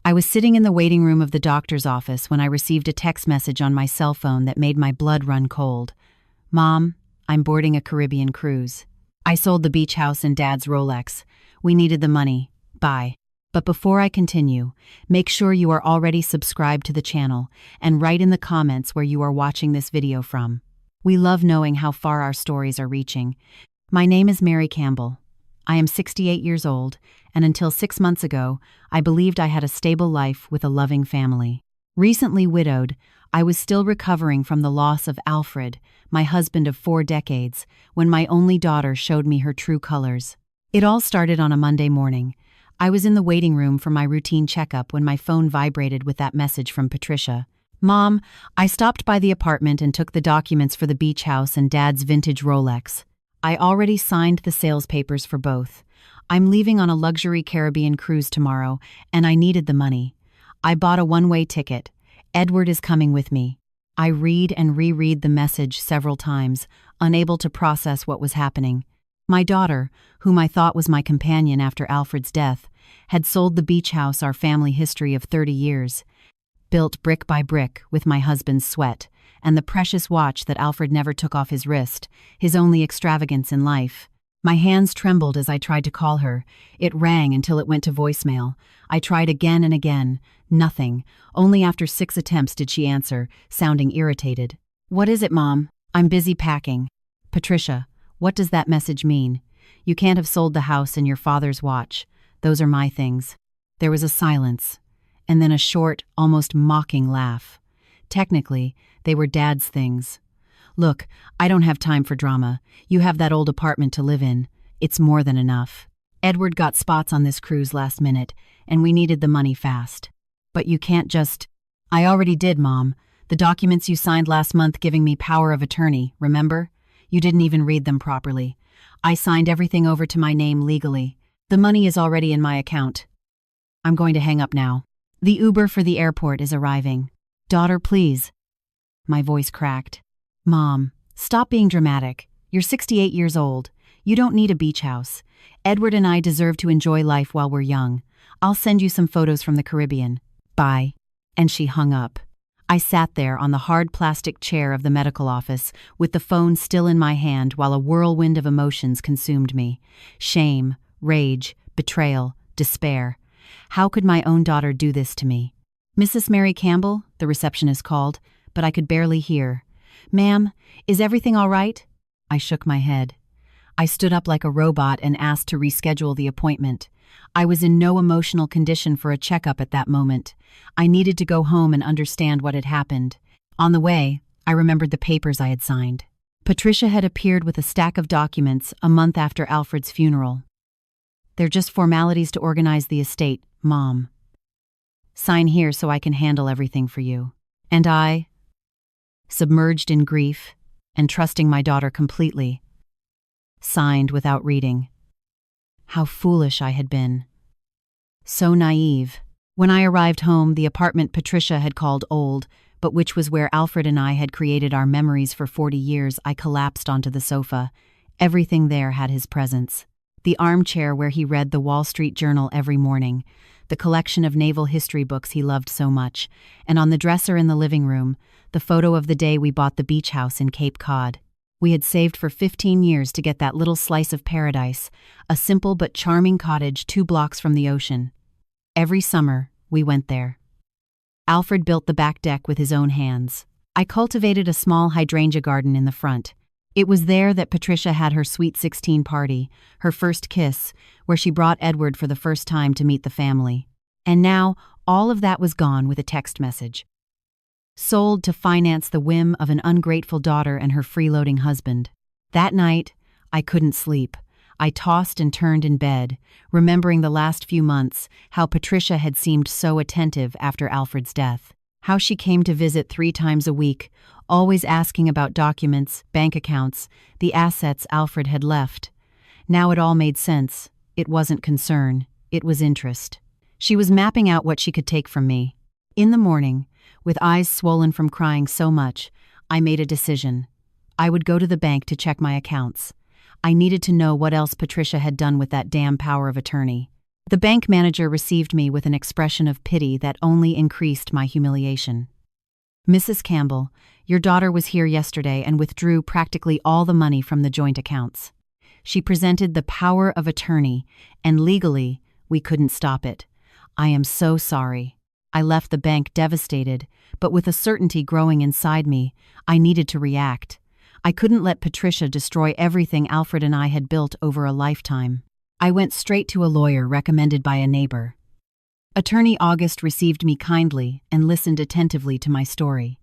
I was sitting in the waiting room of the doctor's office when I received a text message on my cell phone that made my blood run cold. Mom, I'm boarding a Caribbean cruise. I sold the beach house and Dad's Rolex. We needed the money. Bye. But before I continue, make sure you are already subscribed to the channel and write in the comments where you are watching this video from. We love knowing how far our stories are reaching. My name is Mary Campbell. I am 68 years old, and until 6 months ago, I believed I had a stable life with a loving family. Recently widowed, I was still recovering from the loss of Alfred, my husband of 4 decades, when my only daughter showed me her true colors. It all started on a Monday morning. I was in the waiting room for my routine checkup when my phone vibrated with that message from Patricia. Mom, I stopped by the apartment and took the documents for the beach house and Dad's vintage Rolex. I already signed the sales papers for both. I'm leaving on a luxury Caribbean cruise tomorrow, and I needed the money. I bought a one-way ticket. Edward is coming with me. I read and reread the message several times, unable to process what was happening. My daughter, whom I thought was my companion after Alfred's death, had sold the beach house, our family history of 30 years, built brick by brick with my husband's sweat, and the precious watch that Alfred never took off his wrist, his only extravagance in life. My hands trembled as I tried to call her. It rang until it went to voicemail. I tried again and again. Nothing. Only after 6 attempts did she answer, sounding irritated. What is it, Mom? I'm busy packing. Patricia, what does that message mean? You can't have sold the house and your father's watch. Those are my things. There was a silence, and then a short, almost mocking laugh. Technically, they were Dad's things. Look, I don't have time for drama. You have that old apartment to live in. It's more than enough. Edward got spots on this cruise last minute, and we needed the money fast. But you can't just... I already did, Mom. The documents you signed last month giving me power of attorney, remember? You didn't even read them properly. I signed everything over to my name legally. The money is already in my account. I'm going to hang up now. The Uber for the airport is arriving. Daughter, please. My voice cracked. Mom, stop being dramatic. You're 68 years old. You don't need a beach house. Edward and I deserve to enjoy life while we're young. I'll send you some photos from the Caribbean. Bye. And she hung up. I sat there on the hard plastic chair of the medical office, with the phone still in my hand while a whirlwind of emotions consumed me. Shame, rage, betrayal, despair. How could my own daughter do this to me? Mrs. Mary Campbell, the receptionist called, but I could barely hear. Ma'am, is everything all right? I shook my head. I stood up like a robot and asked to reschedule the appointment. I was in no emotional condition for a checkup at that moment. I needed to go home and understand what had happened. On the way, I remembered the papers I had signed. Patricia had appeared with a stack of documents a month after Alfred's funeral. They're just formalities to organize the estate, Mom. Sign here so I can handle everything for you. And I, submerged in grief and trusting my daughter completely, signed without reading. How foolish I had been. So naive. When I arrived home, the apartment Patricia had called old, but which was where Alfred and I had created our memories for 40 years, I collapsed onto the sofa. Everything there had his presence. The armchair where he read the Wall Street Journal every morning, the collection of naval history books he loved so much, and on the dresser in the living room, the photo of the day we bought the beach house in Cape Cod. We had saved for 15 years to get that little slice of paradise, a simple but charming cottage 2 blocks from the ocean. Every summer, we went there. Alfred built the back deck with his own hands. I cultivated a small hydrangea garden in the front. It was there that Patricia had her Sweet 16 party, her first kiss, where she brought Edward for the first time to meet the family. And now, all of that was gone with a text message. Sold to finance the whim of an ungrateful daughter and her freeloading husband. That night, I couldn't sleep. I tossed and turned in bed, remembering the last few months, how Patricia had seemed so attentive after Alfred's death. How she came to visit 3 times a week, always asking about documents, bank accounts, the assets Alfred had left. Now it all made sense. It wasn't concern, it was interest. She was mapping out what she could take from me. In the morning, with eyes swollen from crying so much, I made a decision. I would go to the bank to check my accounts. I needed to know what else Patricia had done with that damn power of attorney. The bank manager received me with an expression of pity that only increased my humiliation. "Mrs. Campbell, your daughter was here yesterday and withdrew practically all the money from the joint accounts. She presented the power of attorney, and legally, we couldn't stop it. I am so sorry." I left the bank devastated, but with a certainty growing inside me, I needed to react. I couldn't let Patricia destroy everything Alfred and I had built over a lifetime. I went straight to a lawyer recommended by a neighbor. Attorney August received me kindly and listened attentively to my story.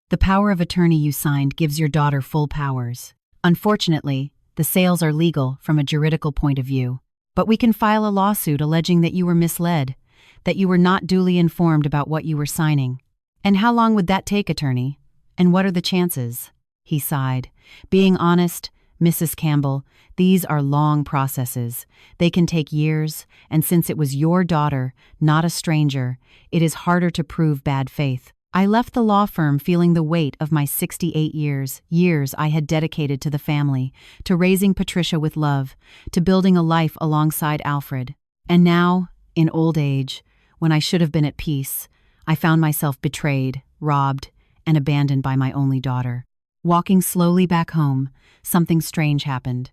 "The power of attorney you signed gives your daughter full powers. Unfortunately, the sales are legal from a juridical point of view, but we can file a lawsuit alleging that you were misled, that you were not duly informed about what you were signing." "And how long would that take, attorney? And what are the chances?" He sighed. "Being honest, Mrs. Campbell, these are long processes. They can take years, and since it was your daughter, not a stranger, it is harder to prove bad faith." I left the law firm feeling the weight of my 68 years I had dedicated to the family, to raising Patricia with love, to building a life alongside Alfred. And now, in old age, when I should have been at peace, I found myself betrayed, robbed, and abandoned by my only daughter. Walking slowly back home, something strange happened.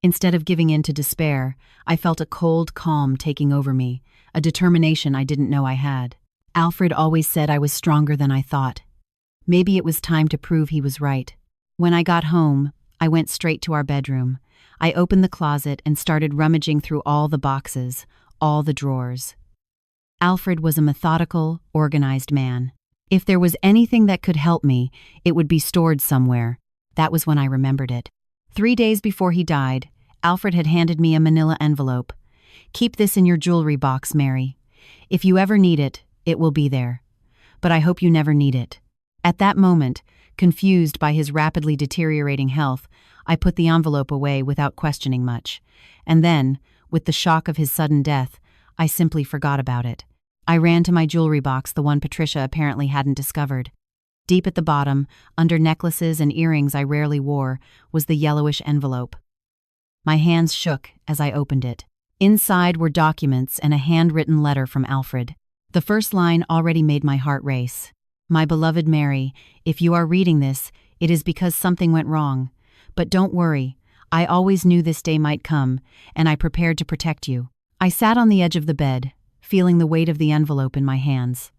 Instead of giving in to despair, I felt a cold calm taking over me, a determination I didn't know I had. Alfred always said I was stronger than I thought. Maybe it was time to prove he was right. When I got home, I went straight to our bedroom. I opened the closet and started rummaging through all the boxes, all the drawers. Alfred was a methodical, organized man. If there was anything that could help me, it would be stored somewhere. That was when I remembered it. 3 days before he died, Alfred had handed me a manila envelope. "Keep this in your jewelry box, Mary. If you ever need it, it will be there. But I hope you never need it." At that moment, confused by his rapidly deteriorating health, I put the envelope away without questioning much. And then, with the shock of his sudden death, I simply forgot about it. I ran to my jewelry box, the one Patricia apparently hadn't discovered. Deep at the bottom, under necklaces and earrings I rarely wore, was the yellowish envelope. My hands shook as I opened it. Inside were documents and a handwritten letter from Alfred. The first line already made my heart race. "My beloved Mary, if you are reading this, it is because something went wrong. But don't worry, I always knew this day might come, and I prepared to protect you." I sat on the edge of the bed, feeling the weight of the envelope in my hands.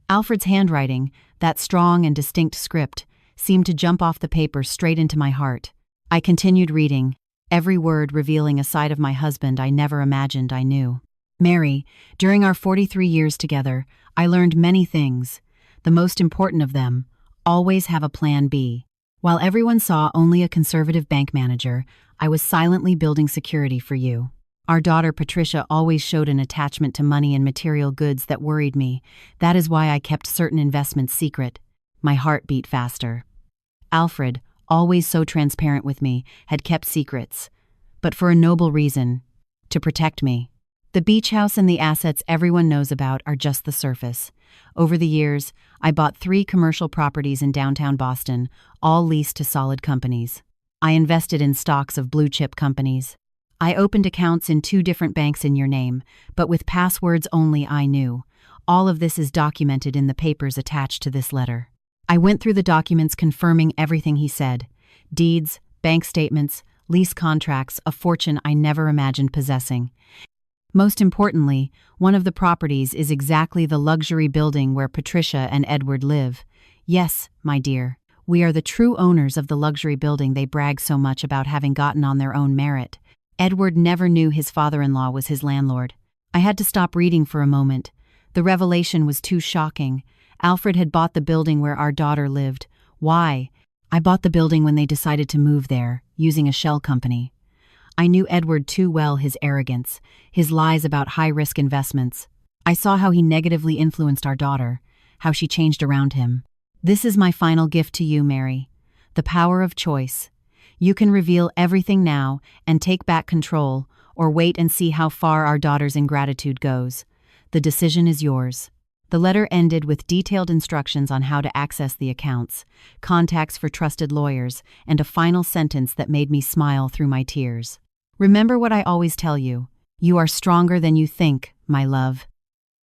Alfred's handwriting, that strong and distinct script, seemed to jump off the paper straight into my heart. I continued reading, every word revealing a side of my husband I never imagined I knew. "Mary, during our 43 years together, I learned many things. The most important of them, always have a plan B. While everyone saw only a conservative bank manager, I was silently building security for you. Our daughter Patricia always showed an attachment to money and material goods that worried me. That is why I kept certain investments secret." My heart beat faster. Alfred, always so transparent with me, had kept secrets. But for a noble reason: to protect me. The beach house and the assets everyone knows about are just the surface. Over the years, I bought 3 commercial properties in downtown Boston, all leased to solid companies. I invested in stocks of blue-chip companies. I opened accounts in 2 different banks in your name, but with passwords only I knew. All of this is documented in the papers attached to this letter. I went through the documents confirming everything he said. Deeds, bank statements, lease contracts, a fortune I never imagined possessing. Most importantly, one of the properties is exactly the luxury building where Patricia and Edward live. Yes, my dear, we are the true owners of the luxury building they brag so much about having gotten on their own merit. Edward never knew his father-in-law was his landlord. I had to stop reading for a moment. The revelation was too shocking. Alfred had bought the building where our daughter lived. Why? I bought the building when they decided to move there, using a shell company. I knew Edward too well, his arrogance, his lies about high-risk investments. I saw how he negatively influenced our daughter, how she changed around him. This is my final gift to you, Mary. The power of choice. You can reveal everything now and take back control, or wait and see how far our daughter's ingratitude goes. The decision is yours. The letter ended with detailed instructions on how to access the accounts, contacts for trusted lawyers, and a final sentence that made me smile through my tears. Remember what I always tell you: You are stronger than you think, my love.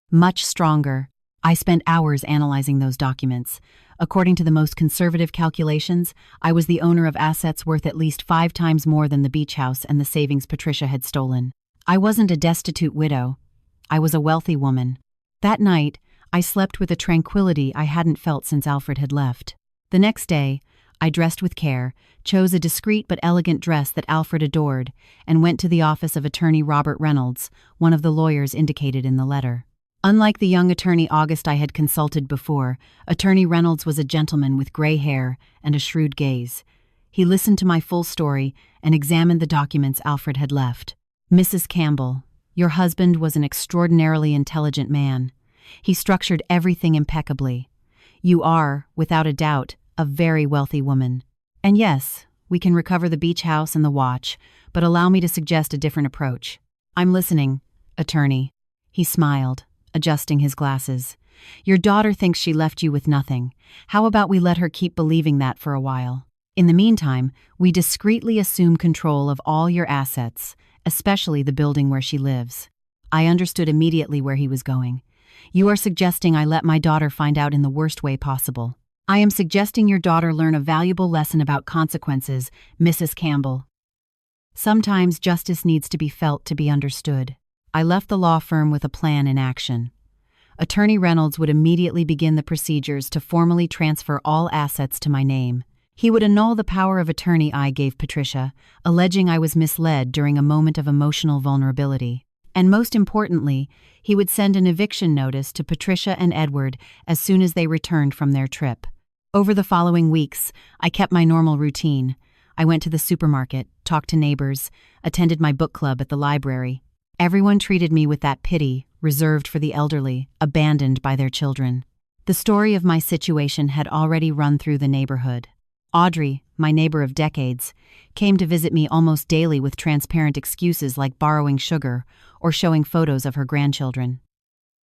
Much stronger. I spent hours analyzing those documents. According to the most conservative calculations, I was the owner of assets worth at least 5 times more than the beach house and the savings Patricia had stolen. I wasn't a destitute widow. I was a wealthy woman. That night, I slept with a tranquility I hadn't felt since Alfred had left. The next day, I dressed with care, chose a discreet but elegant dress that Alfred adored, and went to the office of attorney Robert Reynolds, one of the lawyers indicated in the letter. Unlike the young attorney August I had consulted before, attorney Reynolds was a gentleman with gray hair and a shrewd gaze. He listened to my full story and examined the documents Alfred had left. Mrs. Campbell, your husband was an extraordinarily intelligent man. He structured everything impeccably. You are, without a doubt, a very wealthy woman. And yes, we can recover the beach house and the watch, but allow me to suggest a different approach. I'm listening, attorney. He smiled, adjusting his glasses. Your daughter thinks she left you with nothing. How about we let her keep believing that for a while? In the meantime, we discreetly assume control of all your assets, especially the building where she lives. I understood immediately where he was going. You are suggesting I let my daughter find out in the worst way possible. I am suggesting your daughter learn a valuable lesson about consequences, Mrs. Campbell. Sometimes justice needs to be felt to be understood. I left the law firm with a plan in action. Attorney Reynolds would immediately begin the procedures to formally transfer all assets to my name. He would annul the power of attorney I gave Patricia, alleging I was misled during a moment of emotional vulnerability. And most importantly, he would send an eviction notice to Patricia and Edward as soon as they returned from their trip. Over the following weeks, I kept my normal routine. I went to the supermarket, talked to neighbors, attended my book club at the library. Everyone treated me with that pity reserved for the elderly, abandoned by their children. The story of my situation had already run through the neighborhood. Audrey, my neighbor of decades, came to visit me almost daily with transparent excuses like borrowing sugar or showing photos of her grandchildren.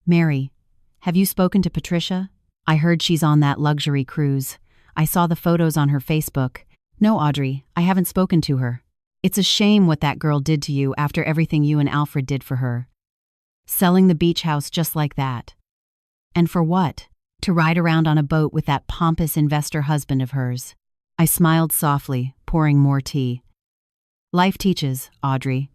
Mary, have you spoken to Patricia? I heard she's on that luxury cruise. I saw the photos on her Facebook. No, Audrey, I haven't spoken to her. It's a shame what that girl did to you after everything you and Alfred did for her. Selling the beach house just like that. And for what? To ride around on a boat with that pompous investor husband of hers. I smiled softly, pouring more tea. Life teaches, Audrey.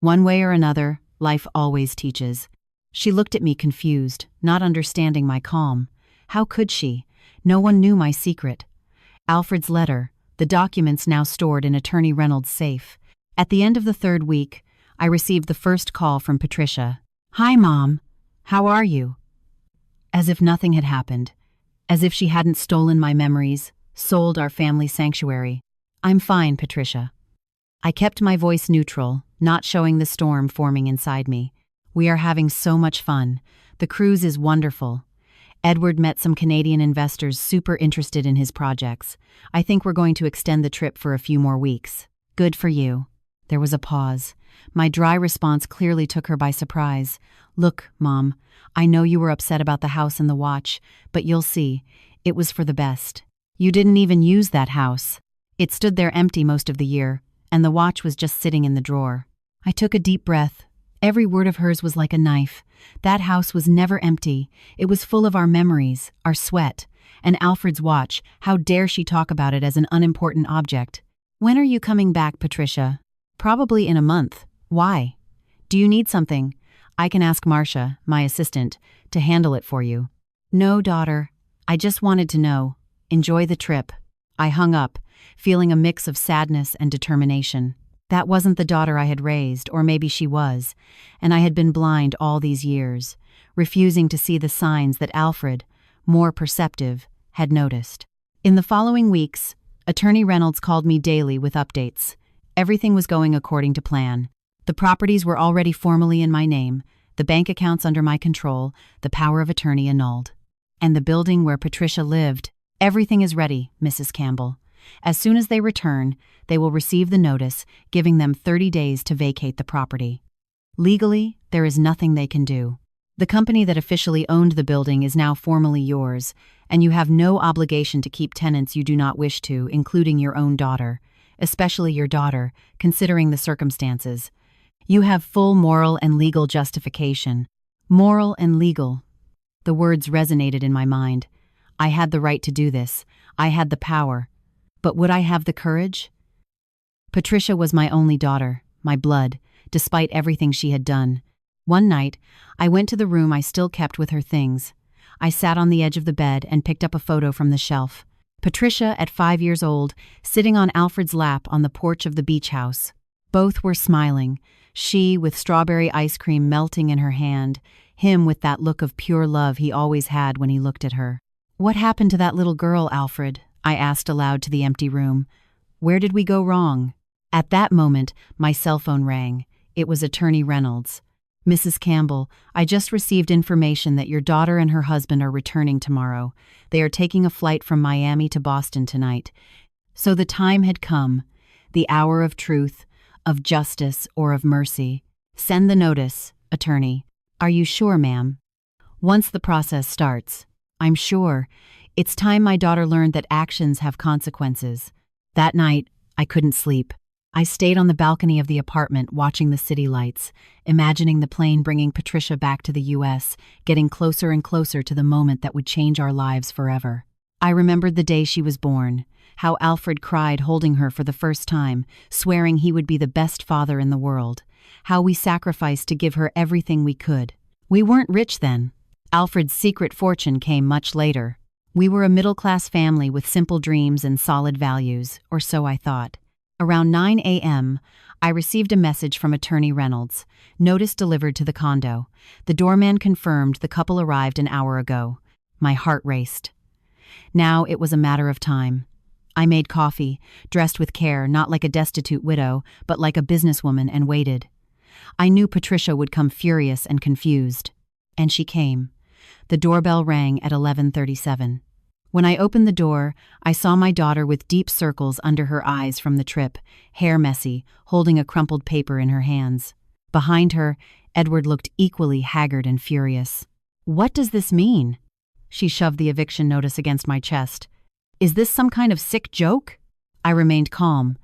One way or another, life always teaches. She looked at me confused, not understanding my calm. How could she? No one knew my secret. Alfred's letter, the documents now stored in Attorney Reynolds' safe. At the end of the 3rd week, I received the first call from Patricia. Hi, Mom. How are you? As if nothing had happened. As if she hadn't stolen my memories, sold our family sanctuary. I'm fine, Patricia. I kept my voice neutral, not showing the storm forming inside me. We are having so much fun. The cruise is wonderful. Edward met some Canadian investors super interested in his projects. I think we're going to extend the trip for a few more weeks. Good for you. There was a pause. My dry response clearly took her by surprise. Look, Mom, I know you were upset about the house and the watch, but you'll see, it was for the best. You didn't even use that house. It stood there empty most of the year, and the watch was just sitting in the drawer. I took a deep breath. Every word of hers was like a knife. That house was never empty. It was full of our memories, our sweat. And Alfred's watch, how dare she talk about it as an unimportant object? When are you coming back, Patricia? Probably in a month. Why? Do you need something? I can ask Marcia, my assistant, to handle it for you. No, daughter. I just wanted to know. Enjoy the trip. I hung up, feeling a mix of sadness and determination. That wasn't the daughter I had raised, or maybe she was, and I had been blind all these years, refusing to see the signs that Alfred, more perceptive, had noticed. In the following weeks, Attorney Reynolds called me daily with updates. Everything was going according to plan. The properties were already formally in my name, the bank accounts under my control, the power of attorney annulled. And the building where Patricia lived. Everything is ready, Mrs. Campbell. As soon as they return, they will receive the notice, giving them 30 days to vacate the property. Legally, there is nothing they can do. The company that officially owned the building is now formally yours, and you have no obligation to keep tenants you do not wish to, including your own daughter, especially your daughter, considering the circumstances. You have full moral and legal justification. Moral and legal. The words resonated in my mind. I had the right to do this. I had the power. But would I have the courage? Patricia was my only daughter, my blood, despite everything she had done. One night, I went to the room I still kept with her things. I sat on the edge of the bed and picked up a photo from the shelf. Patricia, at 5 years old, sitting on Alfred's lap on the porch of the beach house. Both were smiling, she with strawberry ice cream melting in her hand, him with that look of pure love he always had when he looked at her. "What happened to that little girl, Alfred?" I asked aloud to the empty room. "Where did we go wrong?" At that moment, my cell phone rang. It was Attorney Reynolds. "Mrs. Campbell, I just received information that your daughter and her husband are returning tomorrow. They are taking a flight from Miami to Boston tonight." So the time had come, the hour of truth, of justice, or of mercy. "Send the notice, attorney." "Are you sure, ma'am?" "Once the process starts, I'm sure. It's time my daughter learned that actions have consequences." That night, I couldn't sleep. I stayed on the balcony of the apartment watching the city lights, imagining the plane bringing Patricia back to the U.S., getting closer and closer to the moment that would change our lives forever. I remembered the day she was born, how Alfred cried holding her for the first time, swearing he would be the best father in the world, how we sacrificed to give her everything we could. We weren't rich then. Alfred's secret fortune came much later. We were a middle-class family with simple dreams and solid values, or so I thought. Around 9 a.m., I received a message from Attorney Reynolds. Notice delivered to the condo. The doorman confirmed the couple arrived an hour ago. My heart raced. Now it was a matter of time. I made coffee, dressed with care, not like a destitute widow, but like a businesswoman, and waited. I knew Patricia would come furious and confused. And she came. The doorbell rang at 11:37. When I opened the door, I saw my daughter with deep circles under her eyes from the trip, hair messy, holding a crumpled paper in her hands. Behind her, Edward looked equally haggard and furious. "What does this mean?" She shoved the eviction notice against my chest. "Is this some kind of sick joke?" I remained calm,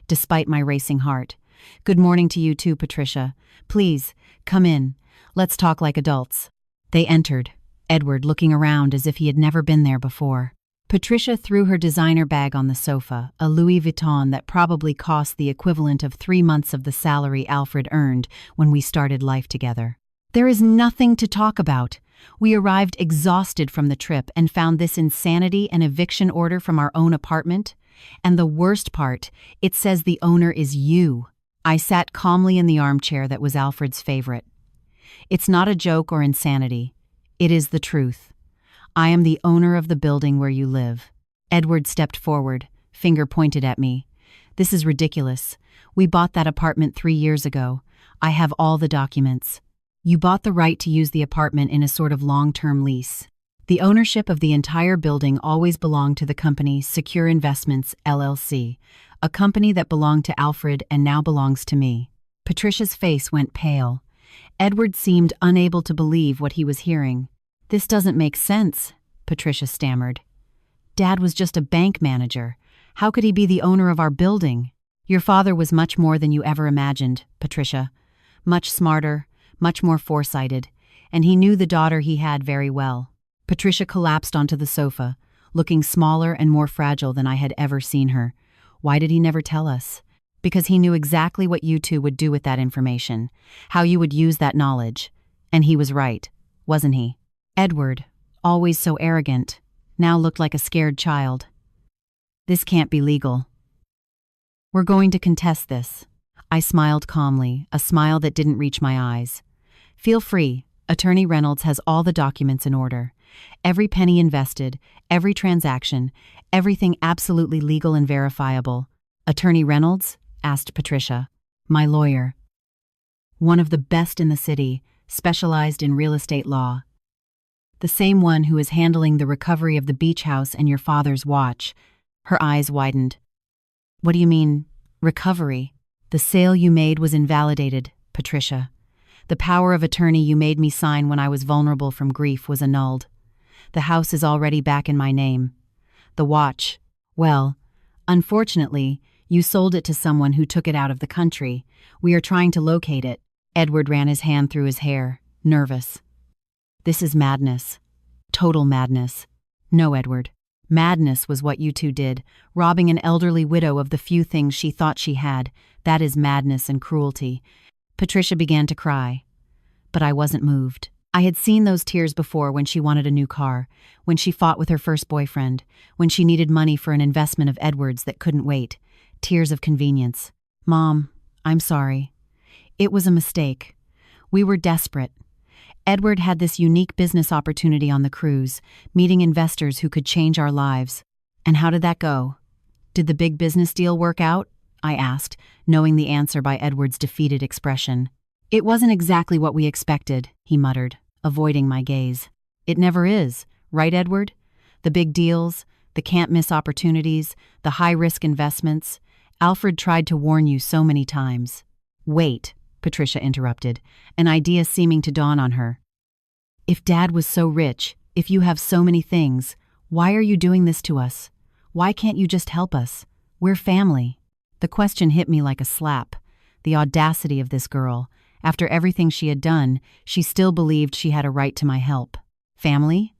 despite my racing heart. "Good morning to you too, Patricia. Please, come in. Let's talk like adults." They entered, Edward looking around as if he had never been there before. Patricia threw her designer bag on the sofa, a Louis Vuitton that probably cost the equivalent of 3 months of the salary Alfred earned when we started life together. "There is nothing to talk about. We arrived exhausted from the trip and found this insanity an eviction order from our own apartment. And the worst part, it says the owner is you." I sat calmly in the armchair that was Alfred's favorite. "It's not a joke or insanity. It is the truth. I am the owner of the building where you live." Edward stepped forward, finger pointed at me. "This is ridiculous. We bought that apartment 3 years ago. I have all the documents. You bought the right to use the apartment in a sort of long-term lease. The ownership of the entire building always belonged to the company Secure Investments, LLC, a company that belonged to Alfred and now belongs to me." Patricia's face went pale. Edward seemed unable to believe what he was hearing. "This doesn't make sense," Patricia stammered. "Dad was just a bank manager. How could he be the owner of our building?" "Your father was much more than you ever imagined, Patricia. Much smarter, much more foresighted, and he knew the daughter he had very well." Patricia collapsed onto the sofa, looking smaller and more fragile than I had ever seen her. "Why did he never tell us?" "Because he knew exactly what you two would do with that information, how you would use that knowledge. And he was right, wasn't he?" Edward, always so arrogant, now looked like a scared child. "This can't be legal. We're going to contest this." I smiled calmly, a smile that didn't reach my eyes. "Feel free. Attorney Reynolds has all the documents in order. Every penny invested, every transaction, everything absolutely legal and verifiable." "Attorney Reynolds?" asked Patricia. "My lawyer. One of the best in the city, specialized in real estate law. The same one who is handling the recovery of the beach house and your father's watch." Her eyes widened. "What do you mean, recovery?" "The sale you made was invalidated, Patricia. The power of attorney you made me sign when I was vulnerable from grief was annulled. The house is already back in my name. The watch, well, unfortunately, you sold it to someone who took it out of the country. We are trying to locate it, Edward ran his hand through his hair, nervous. This is madness. Total madness. No, Edward. Madness was what you two did, robbing an elderly widow of the few things she thought she had. That is madness and cruelty. Patricia began to cry. But I wasn't moved. I had seen those tears before when she wanted a new car, when she fought with her first boyfriend, when she needed money for an investment of Edward's that couldn't wait. Tears of convenience. Mom, I'm sorry. It was a mistake. We were desperate. Edward had this unique business opportunity on the cruise, meeting investors who could change our lives. And how did that go? Did the big business deal work out? I asked, knowing the answer by Edward's defeated expression. It wasn't exactly what we expected, he muttered, avoiding my gaze. It never is, right, Edward? The big deals, the can't-miss opportunities, the high-risk investments. Alfred tried to warn you so many times. Wait, Patricia interrupted, an idea seeming to dawn on her. If Dad was so rich, if you have so many things, why are you doing this to us? Why can't you just help us? We're family. The question hit me like a slap. The audacity of this girl. After everything she had done, she still believed she had a right to my help. Family?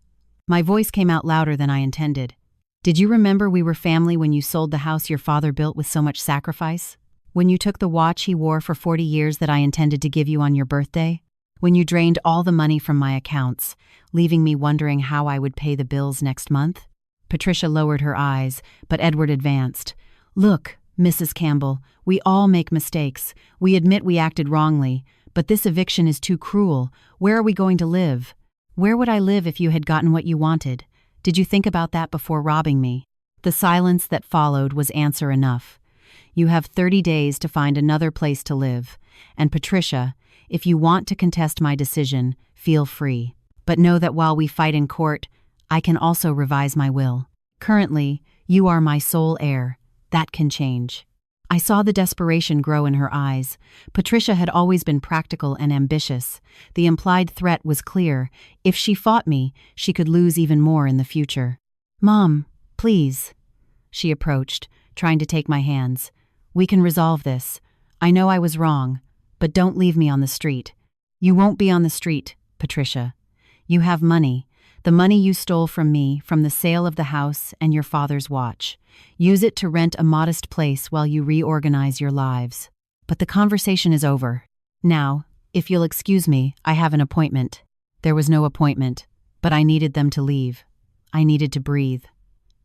My voice came out louder than I intended. Did you remember we were family when you sold the house your father built with so much sacrifice? When you took the watch he wore for 40 years that I intended to give you on your birthday? When you drained all the money from my accounts, leaving me wondering how I would pay the bills next month? Patricia lowered her eyes, but Edward advanced. Look, Mrs. Campbell, we all make mistakes. We admit we acted wrongly, but this eviction is too cruel. Where are we going to live? Where would I live if you had gotten what you wanted? Did you think about that before robbing me? The silence that followed was answer enough. You have 30 days to find another place to live. And Patricia, if you want to contest my decision, feel free. But know that while we fight in court, I can also revise my will. Currently, you are my sole heir. That can change. I saw the desperation grow in her eyes. Patricia had always been practical and ambitious. The implied threat was clear. If she fought me, she could lose even more in the future. Mom, please. She approached, trying to take my hands. We can resolve this. I know I was wrong, but don't leave me on the street. You won't be on the street, Patricia. You have money. The money you stole from me from the sale of the house and your father's watch. Use it to rent a modest place while you reorganize your lives. But the conversation is over. Now, if you'll excuse me, I have an appointment. There was no appointment, but I needed them to leave. I needed to breathe.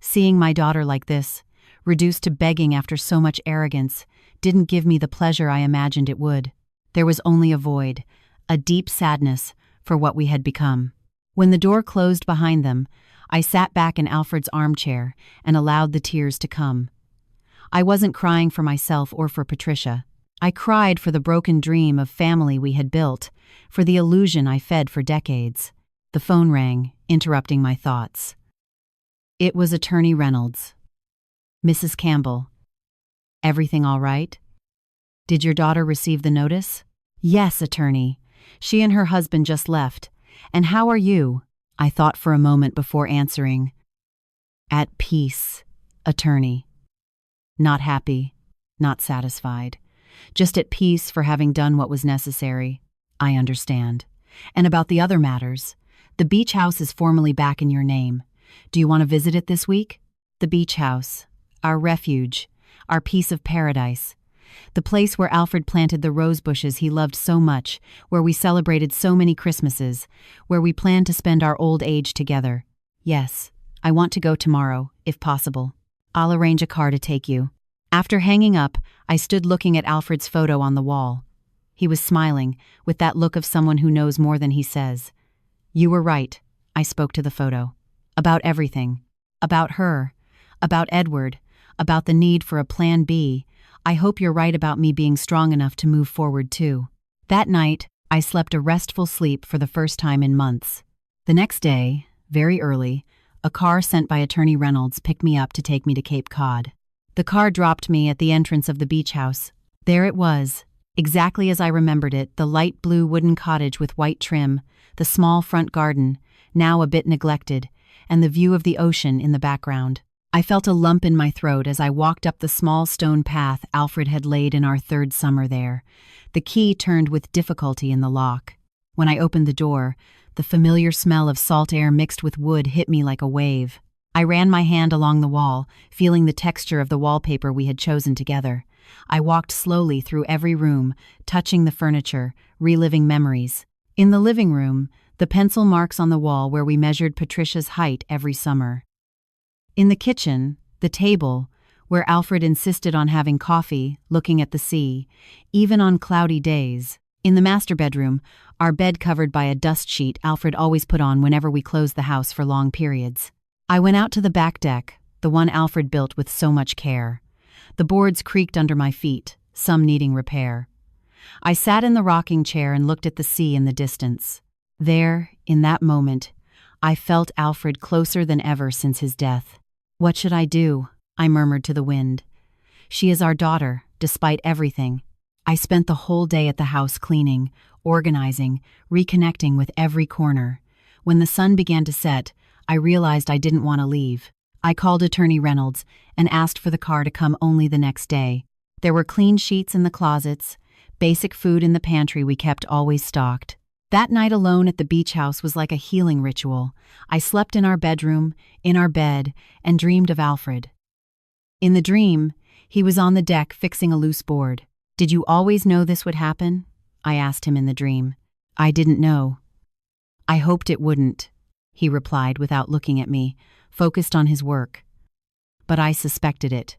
Seeing my daughter like this, reduced to begging after so much arrogance, didn't give me the pleasure I imagined it would. There was only a void, a deep sadness for what we had become. When the door closed behind them, I sat back in Alfred's armchair and allowed the tears to come. I wasn't crying for myself or for Patricia. I cried for the broken dream of family we had built, for the illusion I fed for decades. The phone rang, interrupting my thoughts. It was Attorney Reynolds. Mrs. Campbell. Everything all right? Did your daughter receive the notice? Yes, attorney. She and her husband just left. And how are you? I thought for a moment before answering. At peace, attorney. Not happy, not satisfied. Just at peace for having done what was necessary. I understand. And about the other matters. The beach house is formally back in your name. Do you want to visit it this week? The beach house. Our refuge. Our piece of paradise. The place where Alfred planted the rose bushes he loved so much, where we celebrated so many Christmases, where we planned to spend our old age together. Yes, I want to go tomorrow, if possible. I'll arrange a car to take you. After hanging up, I stood looking at Alfred's photo on the wall. He was smiling, with that look of someone who knows more than he says. You were right, I spoke to the photo. About everything. About her. About Edward. About the need for a plan B. I hope you're right about me being strong enough to move forward too. That night, I slept a restful sleep for the first time in months. The next day, very early, a car sent by Attorney Reynolds picked me up to take me to Cape Cod. The car dropped me at the entrance of the beach house. There it was, exactly as I remembered it, the light blue wooden cottage with white trim, the small front garden, now a bit neglected, and the view of the ocean in the background. I felt a lump in my throat as I walked up the small stone path Alfred had laid in our third summer there. The key turned with difficulty in the lock. When I opened the door, the familiar smell of salt air mixed with wood hit me like a wave. I ran my hand along the wall, feeling the texture of the wallpaper we had chosen together. I walked slowly through every room, touching the furniture, reliving memories. In the living room, the pencil marks on the wall where we measured Patricia's height every summer. In the kitchen, the table, where Alfred insisted on having coffee, looking at the sea, even on cloudy days. In the master bedroom, our bed covered by a dust sheet Alfred always put on whenever we closed the house for long periods. I went out to the back deck, the one Alfred built with so much care. The boards creaked under my feet, some needing repair. I sat in the rocking chair and looked at the sea in the distance. There, in that moment, I felt Alfred closer than ever since his death. "What should I do?" I murmured to the wind. "She is our daughter, despite everything." I spent the whole day at the house cleaning, organizing, reconnecting with every corner. When the sun began to set, I realized I didn't want to leave. I called Attorney Reynolds and asked for the car to come only the next day. There were clean sheets in the closets, basic food in the pantry we kept always stocked. That night alone at the beach house was like a healing ritual. I slept in our bedroom, in our bed, and dreamed of Alfred. In the dream, he was on the deck fixing a loose board. "Did you always know this would happen?" I asked him in the dream. "I didn't know. I hoped it wouldn't," he replied without looking at me, focused on his work. But I suspected it.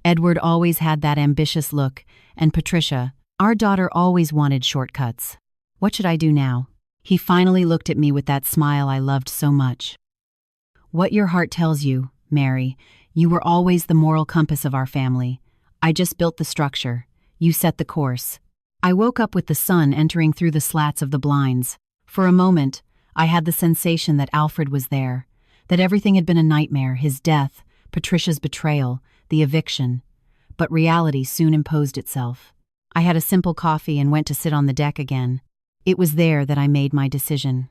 Edward always had that ambitious look, and Patricia, our daughter, always wanted shortcuts. What should I do now? He finally looked at me with that smile I loved so much. "What your heart tells you, Mary. You were always the moral compass of our family. I just built the structure. You set the course." I woke up with the sun entering through the slats of the blinds. For a moment, I had the sensation that Alfred was there, that everything had been a nightmare, his death, Patricia's betrayal, the eviction. But reality soon imposed itself. I had a simple coffee and went to sit on the deck again. It was there that I made my decision.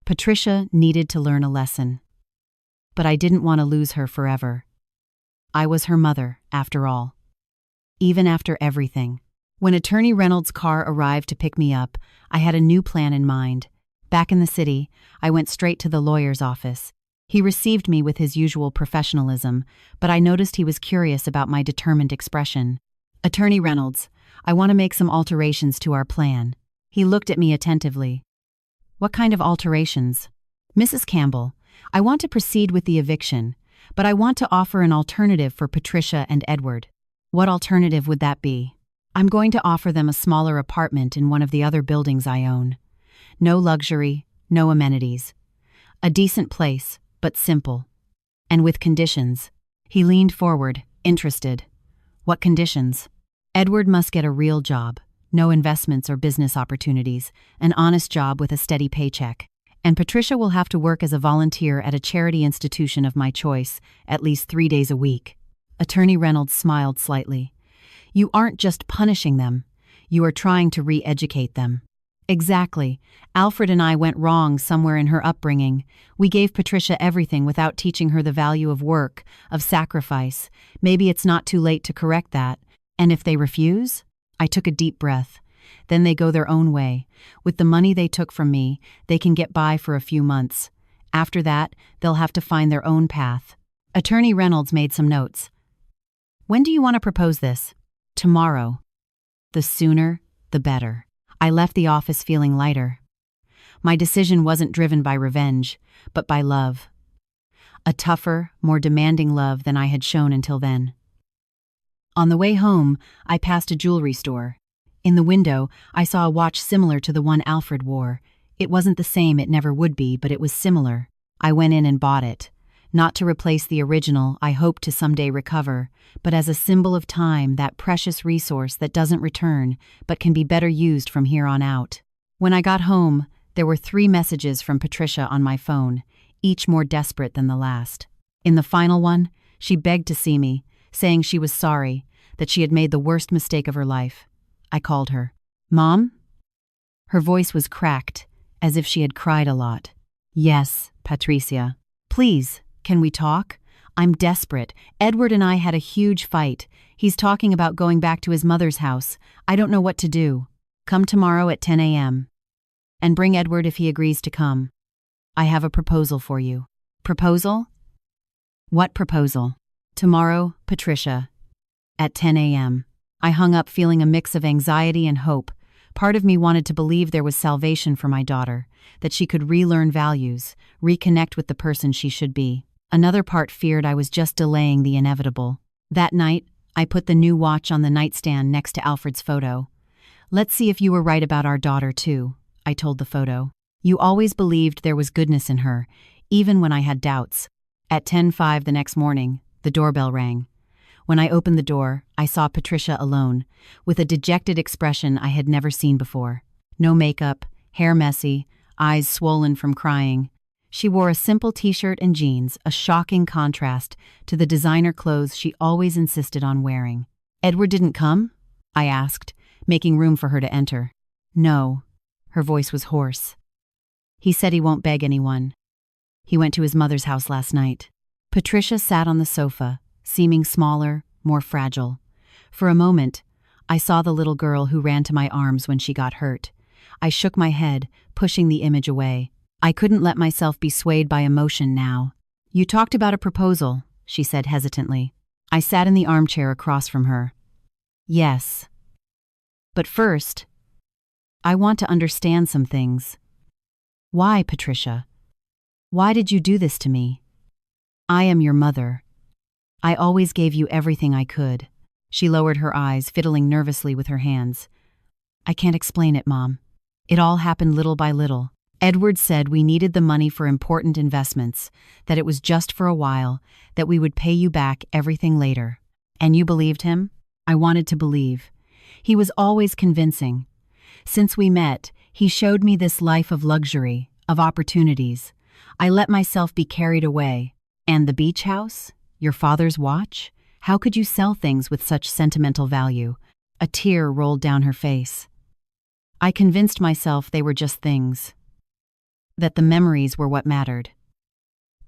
Patricia needed to learn a lesson. But I didn't want to lose her forever. I was her mother, after all. Even after everything. When Attorney Reynolds' car arrived to pick me up, I had a new plan in mind. Back in the city, I went straight to the lawyer's office. He received me with his usual professionalism, but I noticed he was curious about my determined expression. "Attorney Reynolds, I want to make some alterations to our plan." He looked at me attentively. "What kind of alterations?" "Mrs. Campbell, I want to proceed with the eviction, but I want to offer an alternative for Patricia and Edward." "What alternative would that be?" "I'm going to offer them a smaller apartment in one of the other buildings I own. No luxury, no amenities. A decent place, but simple. And with conditions." He leaned forward, interested. "What conditions?" "Edward must get a real job, no investments or business opportunities, an honest job with a steady paycheck. And Patricia will have to work as a volunteer at a charity institution of my choice, at least 3 days a week." Attorney Reynolds smiled slightly. "You aren't just punishing them. You are trying to re-educate them." "Exactly. Alfred and I went wrong somewhere in her upbringing. We gave Patricia everything without teaching her the value of work, of sacrifice. Maybe it's not too late to correct that. And if they refuse?" I took a deep breath. "Then they go their own way. With the money they took from me, they can get by for a few months. After that, they'll have to find their own path." Attorney Reynolds made some notes. "When do you want to propose this?" "Tomorrow. The sooner, the better." I left the office feeling lighter. My decision wasn't driven by revenge, but by love. A tougher, more demanding love than I had shown until then. On the way home, I passed a jewelry store. In the window, I saw a watch similar to the one Alfred wore. It wasn't the same, it never would be, but it was similar. I went in and bought it. Not to replace the original I hoped to someday recover, but as a symbol of time, that precious resource that doesn't return, but can be better used from here on out. When I got home, there were 3 messages from Patricia on my phone, each more desperate than the last. In the final one, she begged to see me, saying she was sorry, that she had made the worst mistake of her life. I called her. "Mom?" Her voice was cracked, as if she had cried a lot. "Yes, Patricia. Please, can we talk? I'm desperate. Edward and I had a huge fight. He's talking about going back to his mother's house. I don't know what to do. Come tomorrow at 10 a.m. And bring Edward if he agrees to come. I have a proposal for you. Proposal? What proposal? Tomorrow, Patricia. At 10 a.m. I hung up feeling a mix of anxiety and hope. Part of me wanted to believe there was salvation for my daughter, that she could relearn values, reconnect with the person she should be. Another part feared I was just delaying the inevitable. That night, I put the new watch on the nightstand next to Alfred's photo. Let's see if you were right about our daughter, too, I told the photo. You always believed there was goodness in her, even when I had doubts. At 10:05 the next morning, the doorbell rang. When I opened the door, I saw Patricia alone, with a dejected expression I had never seen before. No makeup, hair messy, eyes swollen from crying. She wore a simple t-shirt and jeans, a shocking contrast to the designer clothes she always insisted on wearing. "Edward didn't come?" I asked, making room for her to enter. "No." Her voice was hoarse. "He said he won't beg anyone. He went to his mother's house last night." Patricia sat on the sofa, seeming smaller, more fragile. For a moment, I saw the little girl who ran to my arms when she got hurt. I shook my head, pushing the image away. I couldn't let myself be swayed by emotion now. "You talked about a proposal," she said hesitantly. I sat in the armchair across from her. "Yes. But first, I want to understand some things." "Why, Patricia? Why did you do this to me? I am your mother. I always gave you everything I could." She lowered her eyes, fiddling nervously with her hands. "I can't explain it, Mom. It all happened little by little. Edward said we needed the money for important investments, that it was just for a while, that we would pay you back everything later. And you believed him?" I wanted to believe. He was always convincing. Since we met, he showed me this life of luxury, of opportunities. I let myself be carried away. "And the beach house? Your father's watch? How could you sell things with such sentimental value?" A tear rolled down her face. "I convinced myself they were just things. That the memories were what mattered.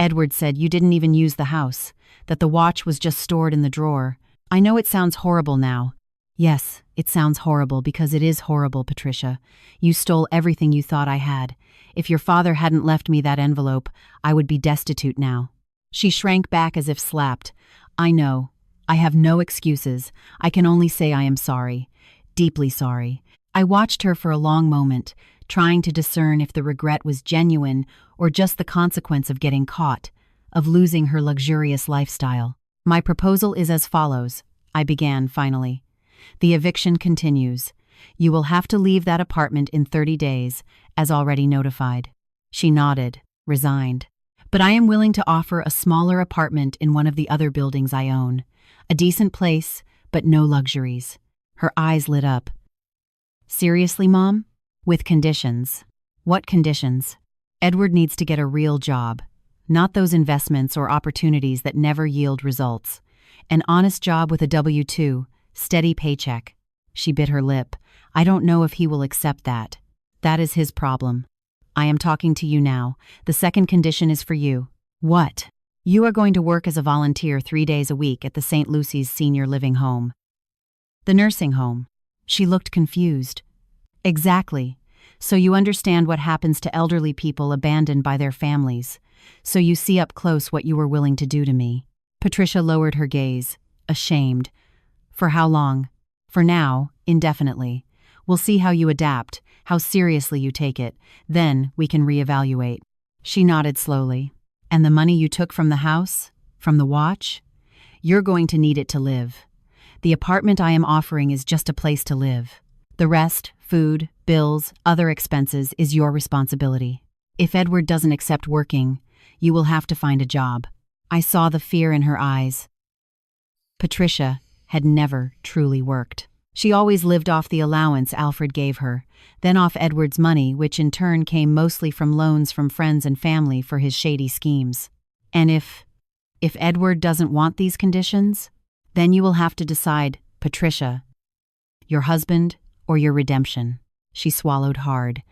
Edward said you didn't even use the house, that the watch was just stored in the drawer. I know it sounds horrible now." "Yes, it sounds horrible because it is horrible, Patricia. You stole everything you thought I had. If your father hadn't left me that envelope, I would be destitute now." She shrank back as if slapped. "I know. I have no excuses. I can only say I am sorry. Deeply sorry." I watched her for a long moment, trying to discern if the regret was genuine or just the consequence of getting caught, of losing her luxurious lifestyle. "My proposal is as follows," I began finally. "The eviction continues. You will have to leave that apartment in 30 days, as already notified." She nodded, resigned. "But I am willing to offer a smaller apartment in one of the other buildings I own. A decent place, but no luxuries." Her eyes lit up. "Seriously, Mom? With conditions." "What conditions?" "Edward needs to get a real job. Not those investments or opportunities that never yield results. An honest job with a W-2, steady paycheck." She bit her lip. "I don't know if he will accept that. That is his problem. I am talking to you now. The second condition is for you." "What?" "You are going to work as a volunteer 3 days a week at the St. Lucy's Senior Living Home." "The nursing home." She looked confused. "Exactly. So you understand what happens to elderly people abandoned by their families. So you see up close what you were willing to do to me." Patricia lowered her gaze, ashamed. "For how long?" "For now, indefinitely. We'll see how you adapt, how seriously you take it. Then we can reevaluate." She nodded slowly. "And the money you took from the house? From the watch? You're going to need it to live. The apartment I am offering is just a place to live. The rest, food, bills, other expenses, is your responsibility. If Edward doesn't accept working, you will have to find a job." I saw the fear in her eyes. Patricia had never truly worked. She always lived off the allowance Alfred gave her, then off Edward's money, which in turn came mostly from loans from friends and family for his shady schemes. "And if Edward doesn't want these conditions, then you will have to decide, Patricia, your husband or your redemption." She swallowed hard.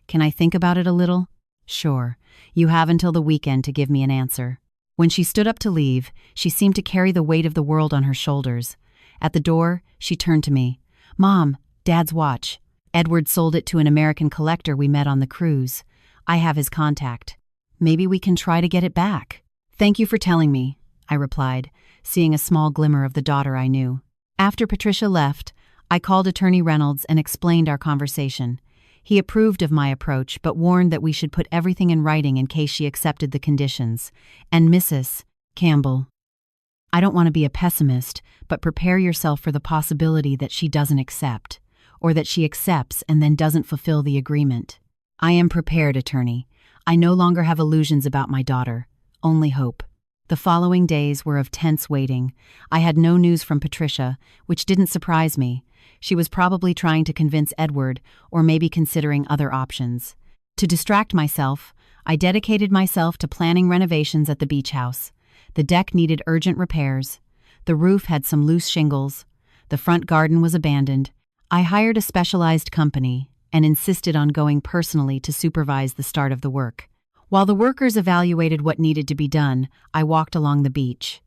"Can I think about it a little?" "Sure. You have until the weekend to give me an answer." When she stood up to leave, she seemed to carry the weight of the world on her shoulders. At the door, she turned to me. "Mom, Dad's watch. Edward sold it to an American collector we met on the cruise. I have his contact. Maybe we can try to get it back." "Thank you for telling me," I replied, seeing a small glimmer of the daughter I knew. After Patricia left, I called Attorney Reynolds and explained our conversation. He approved of my approach but warned that we should put everything in writing in case she accepted the conditions. "And Mrs. Campbell, I don't want to be a pessimist, but prepare yourself for the possibility that she doesn't accept, or that she accepts and then doesn't fulfill the agreement." "I am prepared, attorney. I no longer have illusions about my daughter, only hope." The following days were of tense waiting. I had no news from Patricia, which didn't surprise me. She was probably trying to convince Edward, or maybe considering other options. To distract myself, I dedicated myself to planning renovations at the beach house. The deck needed urgent repairs. The roof had some loose shingles. The front garden was abandoned. I hired a specialized company and insisted on going personally to supervise the start of the work. While the workers evaluated what needed to be done, I walked along the beach.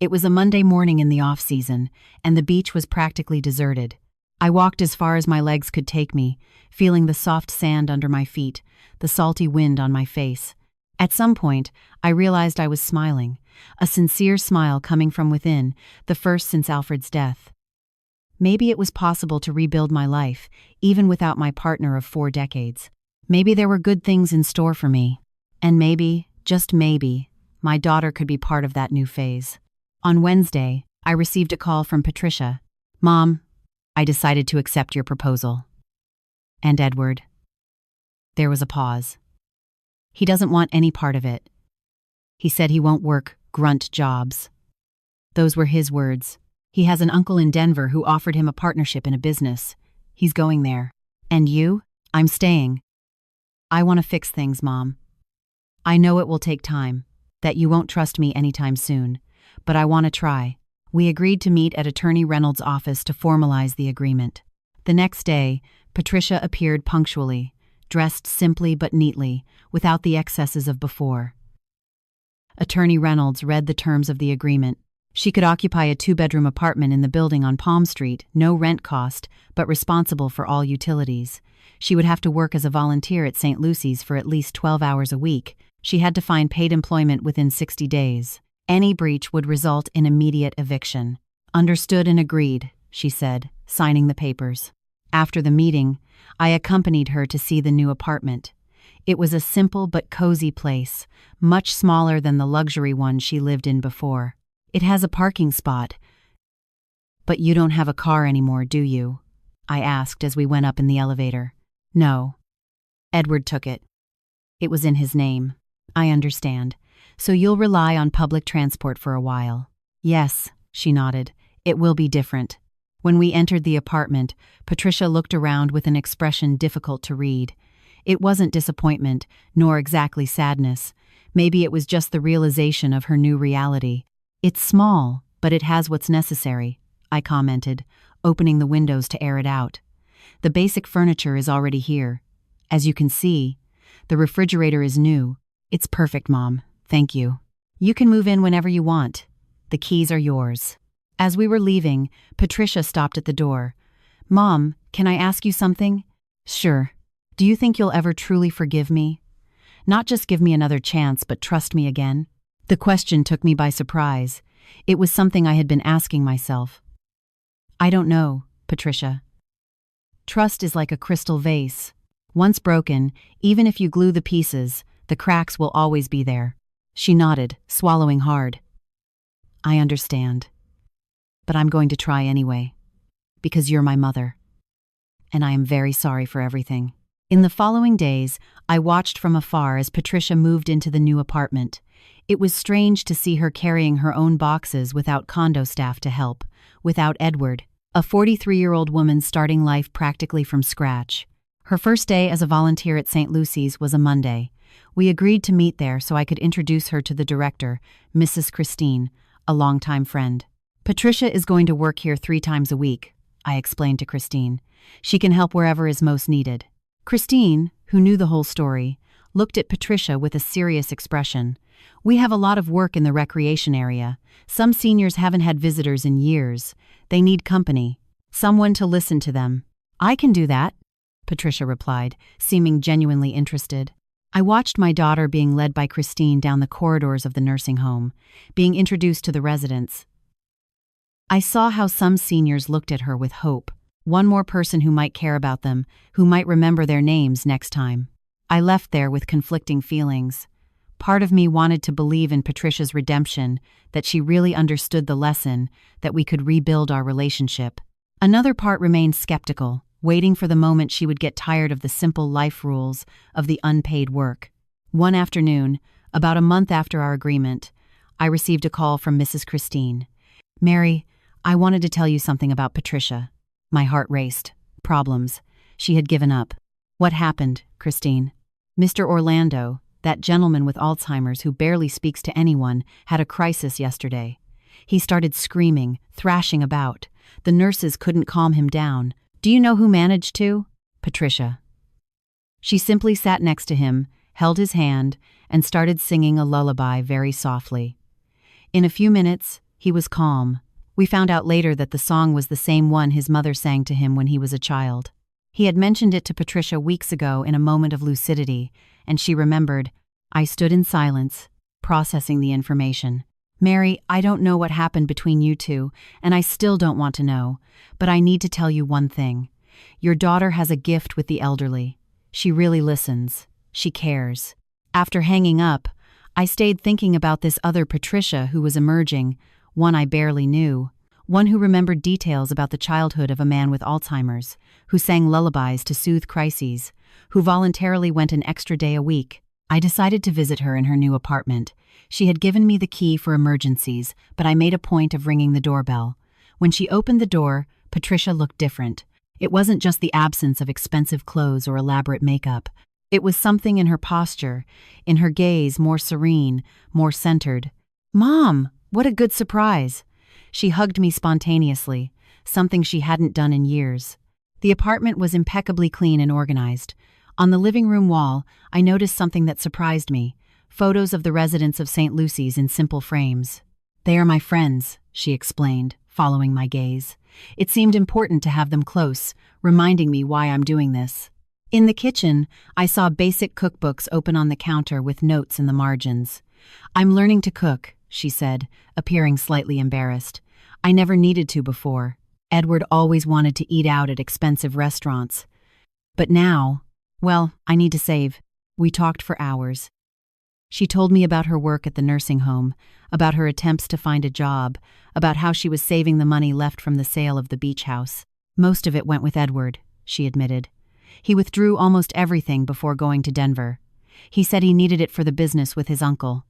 It was a Monday morning in the off-season, and the beach was practically deserted. I walked as far as my legs could take me, feeling the soft sand under my feet, the salty wind on my face. At some point, I realized I was smiling, a sincere smile coming from within, the first since Alfred's death. Maybe it was possible to rebuild my life, even without my partner of 4 decades. Maybe there were good things in store for me. And maybe, just maybe, my daughter could be part of that new phase. On Wednesday, I received a call from Patricia. "Mom, I decided to accept your proposal." "And Edward?" There was a pause. "He doesn't want any part of it. He said he won't work grunt jobs." Those were his words. "He has an uncle in Denver who offered him a partnership in a business. He's going there." "And you?" "I'm staying. I want to fix things, Mom. I know it will take time, that you won't trust me anytime soon, but I want to try." We agreed to meet at Attorney Reynolds' office to formalize the agreement. The next day, Patricia appeared punctually, dressed simply but neatly, without the excesses of before. Attorney Reynolds read the terms of the agreement. She could occupy a 2-bedroom apartment in the building on Palm Street, no rent cost, but responsible for all utilities. She would have to work as a volunteer at St. Lucy's for at least 12 hours a week. She had to find paid employment within 60 days. Any breach would result in immediate eviction. "Understood and agreed," she said, signing the papers. After the meeting, I accompanied her to see the new apartment. It was a simple but cozy place, much smaller than the luxury one she lived in before. "It has a parking spot." "But you don't have a car anymore, do you?" I asked as we went up in the elevator. "No. Edward took it. It was in his name." "I understand. So you'll rely on public transport for a while." "Yes," she nodded. "It will be different." When we entered the apartment, Patricia looked around with an expression difficult to read. It wasn't disappointment, nor exactly sadness. Maybe it was just the realization of her new reality. "It's small, but it has what's necessary," I commented, opening the windows to air it out. "The basic furniture is already here. As you can see, the refrigerator is new. It's perfect, Mom. Thank you. You can move in whenever you want. The keys are yours." As we were leaving, Patricia stopped at the door. "Mom, can I ask you something?" "Sure. Do you think you'll ever truly forgive me? Not just give me another chance, but trust me again?" The question took me by surprise. It was something I had been asking myself. "I don't know, Patricia. Trust is like a crystal vase. Once broken, even if you glue the pieces, the cracks will always be there." She nodded, swallowing hard. "I understand. But I'm going to try anyway. Because you're my mother. And I am very sorry for everything." In the following days, I watched from afar as Patricia moved into the new apartment. It was strange to see her carrying her own boxes without condo staff to help, without Edward, a 43-year-old woman starting life practically from scratch. Her first day as a volunteer at St. Lucy's was a Monday. We agreed to meet there so I could introduce her to the director, Mrs. Christine, a longtime friend. "Patricia is going to work here 3 times a week," I explained to Christine. "She can help wherever is most needed." Christine, who knew the whole story, looked at Patricia with a serious expression. We have a lot of work in the recreation area. Some seniors haven't had visitors in years. They need company. Someone to listen to them. I can do that, Patricia replied, seeming genuinely interested. I watched my daughter being led by Christine down the corridors of the nursing home, being introduced to the residents. I saw how some seniors looked at her with hope. One more person who might care about them, who might remember their names next time. I left there with conflicting feelings. Part of me wanted to believe in Patricia's redemption, that she really understood the lesson, that we could rebuild our relationship. Another part remained skeptical, waiting for the moment she would get tired of the simple life rules of the unpaid work. One afternoon, about a month after our agreement, I received a call from Mrs. Christine. "Mary, I wanted to tell you something about Patricia." My heart raced. Problems. She had given up. "What happened, Christine?" "Mr. Orlando, that gentleman with Alzheimer's who barely speaks to anyone, had a crisis yesterday. He started screaming, thrashing about. The nurses couldn't calm him down. Do you know who managed to? Patricia. She simply sat next to him, held his hand, and started singing a lullaby very softly. In a few minutes, he was calm. We found out later that the song was the same one his mother sang to him when he was a child. He had mentioned it to Patricia weeks ago in a moment of lucidity, and she remembered. I stood in silence, processing the information. "Mary, I don't know what happened between you two, and I still don't want to know, but I need to tell you one thing. Your daughter has a gift with the elderly. She really listens. She cares." After hanging up, I stayed thinking about this other Patricia who was emerging, one I barely knew, one who remembered details about the childhood of a man with Alzheimer's, who sang lullabies to soothe crises, who voluntarily went an extra day a week. I decided to visit her in her new apartment. She had given me the key for emergencies, but I made a point of ringing the doorbell. When she opened the door, Patricia looked different. It wasn't just the absence of expensive clothes or elaborate makeup. It was something in her posture, in her gaze, more serene, more centered. "Mom, what a good surprise!" She hugged me spontaneously, something she hadn't done in years. The apartment was impeccably clean and organized. On the living room wall, I noticed something that surprised me. Photos of the residents of St. Lucy's in simple frames. "They are my friends," she explained, following my gaze. It seemed important to have them close, reminding me why I'm doing this. In the kitchen, I saw basic cookbooks open on the counter with notes in the margins. "I'm learning to cook," she said, appearing slightly embarrassed. "I never needed to before. Edward always wanted to eat out at expensive restaurants. But now, well, I need to save." We talked for hours. She told me about her work at the nursing home, about her attempts to find a job, about how she was saving the money left from the sale of the beach house. "Most of it went with Edward," she admitted. "He withdrew almost everything before going to Denver. He said he needed it for the business with his uncle.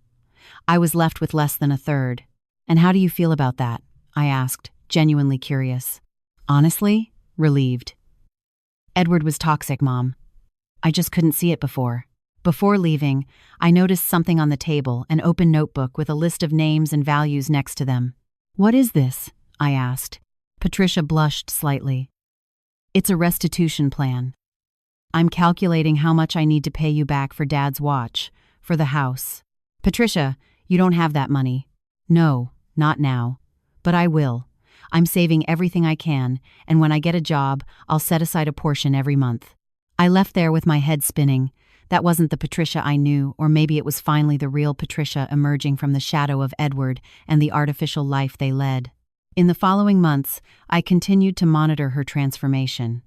I was left with less than a third." "And how do you feel about that?" I asked, genuinely curious. "Honestly, relieved. Edward was toxic, Mom. I just couldn't see it before." Before leaving, I noticed something on the table, an open notebook with a list of names and values next to them. "What is this?" I asked. Patricia blushed slightly. "It's a restitution plan. I'm calculating how much I need to pay you back for Dad's watch, for the house." "Patricia, you don't have that money." "No, not now. But I will. I'm saving everything I can, and when I get a job, I'll set aside a portion every month." I left there with my head spinning. That wasn't the Patricia I knew, or maybe it was finally the real Patricia emerging from the shadow of Edward and the artificial life they led. In the following months, I continued to monitor her transformation.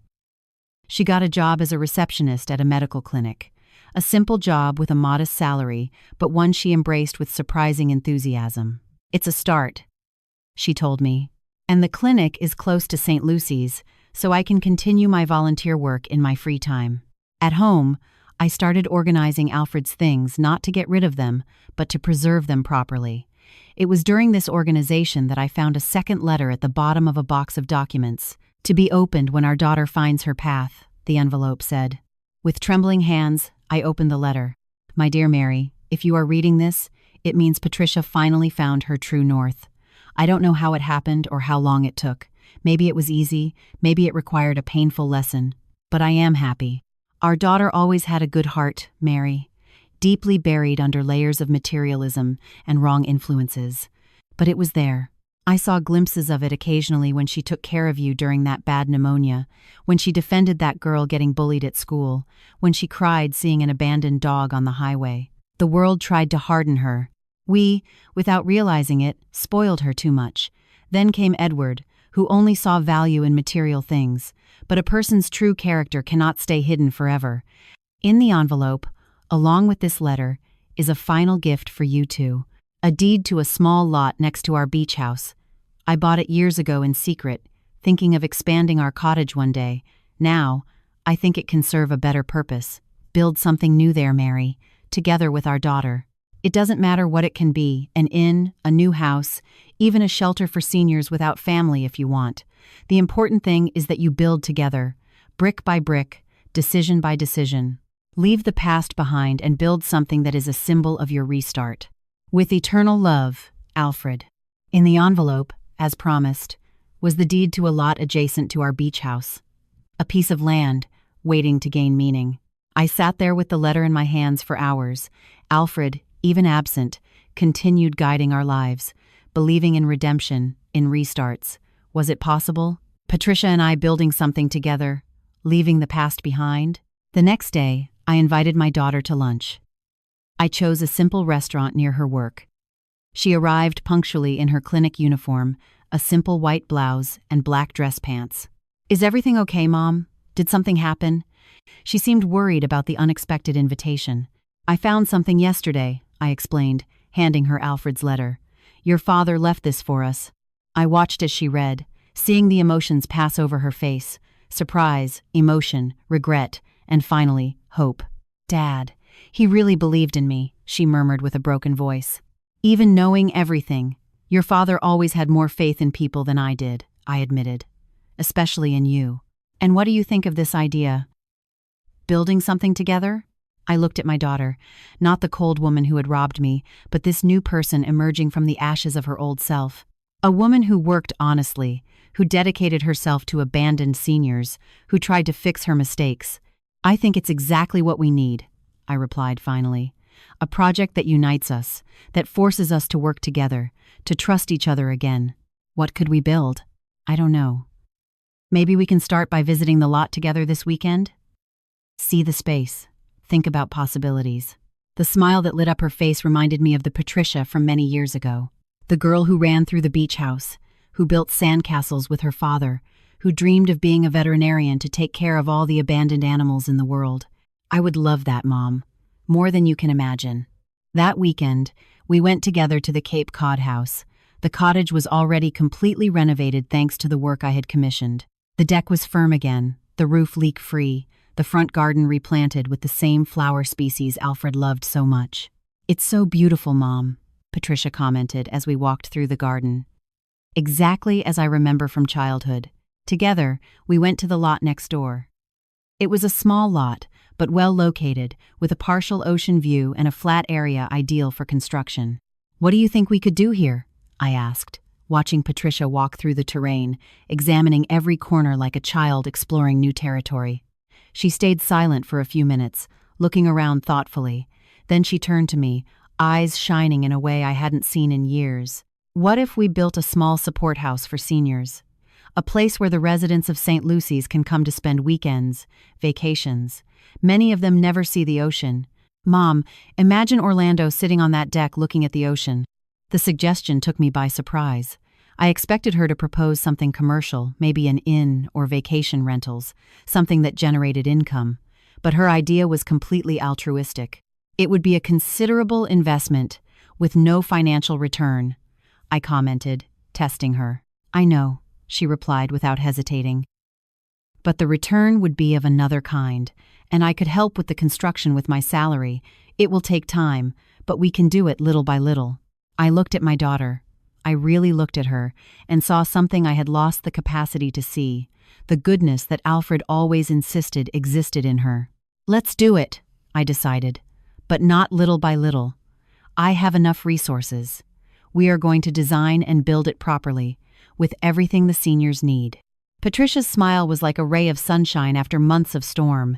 She got a job as a receptionist at a medical clinic. A simple job with a modest salary, but one she embraced with surprising enthusiasm. "It's a start," she told me. "And the clinic is close to St. Lucy's, so I can continue my volunteer work in my free time." At home, I started organizing Alfred's things not to get rid of them, but to preserve them properly. It was during this organization that I found a second letter at the bottom of a box of documents. "To be opened when our daughter finds her path," the envelope said. With trembling hands, I opened the letter. "My dear Mary, if you are reading this, it means Patricia finally found her true north. I don't know how it happened or how long it took. Maybe it was easy, maybe it required a painful lesson. But I am happy. Our daughter always had a good heart, Mary. deeply buried under layers of materialism and wrong influences. But it was there. I saw glimpses of it occasionally when she took care of you during that bad pneumonia, when she defended that girl getting bullied at school, when she cried seeing an abandoned dog on the highway. The world tried to harden her. We, without realizing it, spoiled her too much. Then came Edward, who only saw value in material things. But a person's true character cannot stay hidden forever. In the envelope, along with this letter, is a final gift for you two. A deed to a small lot next to our beach house. I bought it years ago in secret, thinking of expanding our cottage one day. Now, I think it can serve a better purpose. Build something new there, Mary, together with our daughter. It doesn't matter what it can be, an inn, a new house, even a shelter for seniors without family if you want. The important thing is that you build together, brick by brick, decision by decision. Leave the past behind and build something that is a symbol of your restart. With eternal love, Alfred. In the envelope, as promised, was the deed to a lot adjacent to our beach house. A piece of land, waiting to gain meaning. I sat there with the letter in my hands for hours. Alfred, even absent, continued guiding our lives, believing in redemption, in restarts. Was it possible? Patricia and I building something together, leaving the past behind? The next day, I invited my daughter to lunch. I chose a simple restaurant near her work. She arrived punctually in her clinic uniform, a simple white blouse and black dress pants. "Is everything okay, Mom? Did something happen?" She seemed worried about the unexpected invitation. "I found something yesterday," I explained, handing her Alfred's letter. "Your father left this for us." I watched as she read, seeing the emotions pass over her face. Surprise, emotion, regret, and finally, hope. "Dad, he really believed in me," she murmured with a broken voice. "Even knowing everything, your father always had more faith in people than I did," I admitted. "Especially in you. And what do you think of this idea? Building something together?" I looked at my daughter, not the cold woman who had robbed me, but this new person emerging from the ashes of her old self. A woman who worked honestly, who dedicated herself to abandoned seniors, who tried to fix her mistakes. "I think it's exactly what we need," I replied finally. "A project that unites us, that forces us to work together, to trust each other again." What could we build? I don't know. Maybe we can start by visiting the lot together this weekend? See the space. Think about possibilities. The smile that lit up her face reminded me of the Patricia from many years ago. The girl who ran through the beach house, who built sandcastles with her father, who dreamed of being a veterinarian to take care of all the abandoned animals in the world. I would love that, Mom. More than you can imagine. That weekend, we went together to the Cape Cod house. The cottage was already completely renovated thanks to the work I had commissioned. The deck was firm again, the roof leak-free, the front garden replanted with the same flower species Alfred loved so much. "It's so beautiful, Mom," Patricia commented as we walked through the garden. Exactly as I remember from childhood. Together, we went to the lot next door. It was a small lot, but well located, with a partial ocean view and a flat area ideal for construction. "What do you think we could do here?" I asked, watching Patricia walk through the terrain, examining every corner like a child exploring new territory. She stayed silent for a few minutes, looking around thoughtfully. Then she turned to me, eyes shining in a way I hadn't seen in years. "What if we built a small support house for seniors? A place where the residents of St. Lucy's can come to spend weekends, vacations. Many of them never see the ocean. Mom, imagine Orlando sitting on that deck looking at the ocean." The suggestion took me by surprise. I expected her to propose something commercial, maybe an inn or vacation rentals, something that generated income. But her idea was completely altruistic. "It would be a considerable investment, with no financial return," I commented, testing her. "I know," she replied without hesitating. "But the return would be of another kind, and I could help with the construction with my salary. It will take time, but we can do it little by little." I looked at my daughter. I really looked at her and saw something I had lost the capacity to see, the goodness that Alfred always insisted existed in her. "Let's do it," I decided, "but not little by little. I have enough resources. We are going to design and build it properly, with everything the seniors need." Patricia's smile was like a ray of sunshine after months of storm.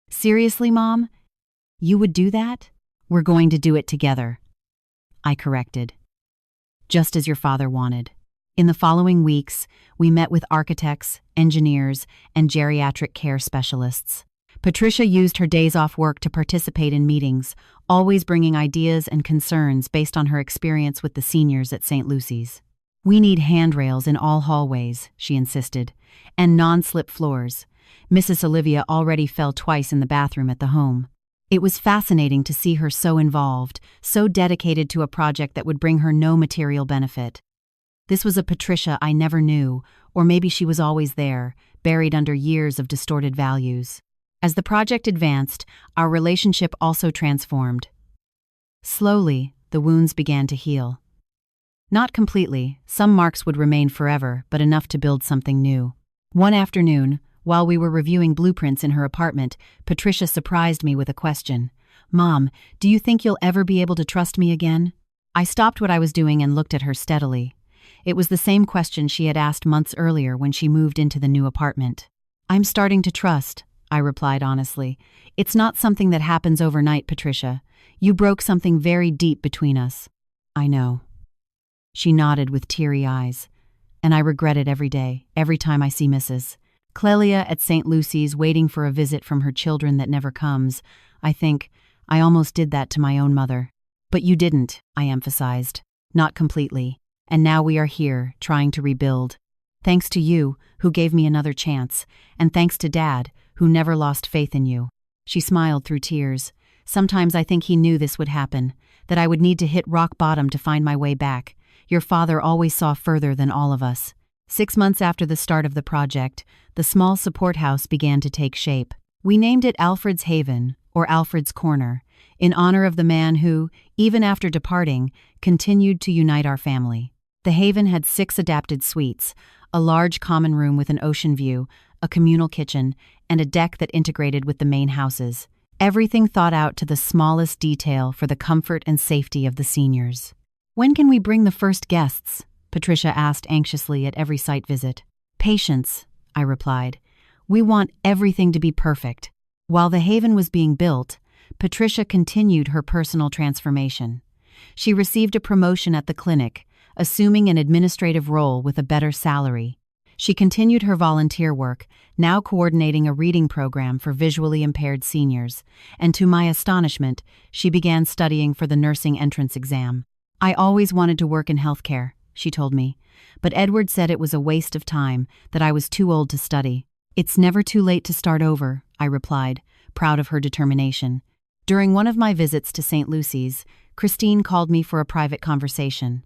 "Seriously, Mom? You would do that?" We're going to do it together, I corrected. Just as your father wanted. In the following weeks, we met with architects, engineers, and geriatric care specialists. Patricia used her days off work to participate in meetings, always bringing ideas and concerns based on her experience with the seniors at St. Lucy's. We need handrails in all hallways, she insisted, and non-slip floors. Mrs. Olivia already fell twice in the bathroom at the home. It was fascinating to see her so involved, so dedicated to a project that would bring her no material benefit. This was a Patricia I never knew, or maybe she was always there, buried under years of distorted values. As the project advanced, our relationship also transformed. Slowly, the wounds began to heal. Not completely, some marks would remain forever, but enough to build something new. One afternoon, while we were reviewing blueprints in her apartment, Patricia surprised me with a question. "Mom, do you think you'll ever be able to trust me again?" I stopped what I was doing and looked at her steadily. It was the same question she had asked months earlier when she moved into the new apartment. "I'm starting to trust," I replied honestly. "It's not something that happens overnight, Patricia. You broke something very deep between us." "I know." She nodded with teary eyes. "And I regret it every day, every time I see Mrs. Clelia at St. Lucy's waiting for a visit from her children that never comes. I think I almost did that to my own mother." "But you didn't," I emphasized. "Not completely. And now we are here, trying to rebuild. Thanks to you, who gave me another chance, and thanks to Dad, who never lost faith in you." She smiled through tears. "Sometimes I think he knew this would happen, that I would need to hit rock bottom to find my way back. Your father always saw further than all of us." 6 months after the start of the project, the small support house began to take shape. We named it Alfred's Haven, or Alfred's Corner, in honor of the man who, even after departing, continued to unite our family. The Haven had 6 adapted suites, a large common room with an ocean view, a communal kitchen, and a deck that integrated with the main houses. Everything thought out to the smallest detail for the comfort and safety of the seniors. "When can we bring the first guests?" Patricia asked anxiously at every site visit. "Patience," I replied. "We want everything to be perfect." While the Haven was being built, Patricia continued her personal transformation. She received a promotion at the clinic, assuming an administrative role with a better salary. She continued her volunteer work, now coordinating a reading program for visually impaired seniors, and to my astonishment, she began studying for the nursing entrance exam. "I always wanted to work in healthcare," she told me, "but Edward said it was a waste of time, that I was too old to study." "It's never too late to start over," I replied, proud of her determination. During one of my visits to St. Lucy's, Christine called me for a private conversation.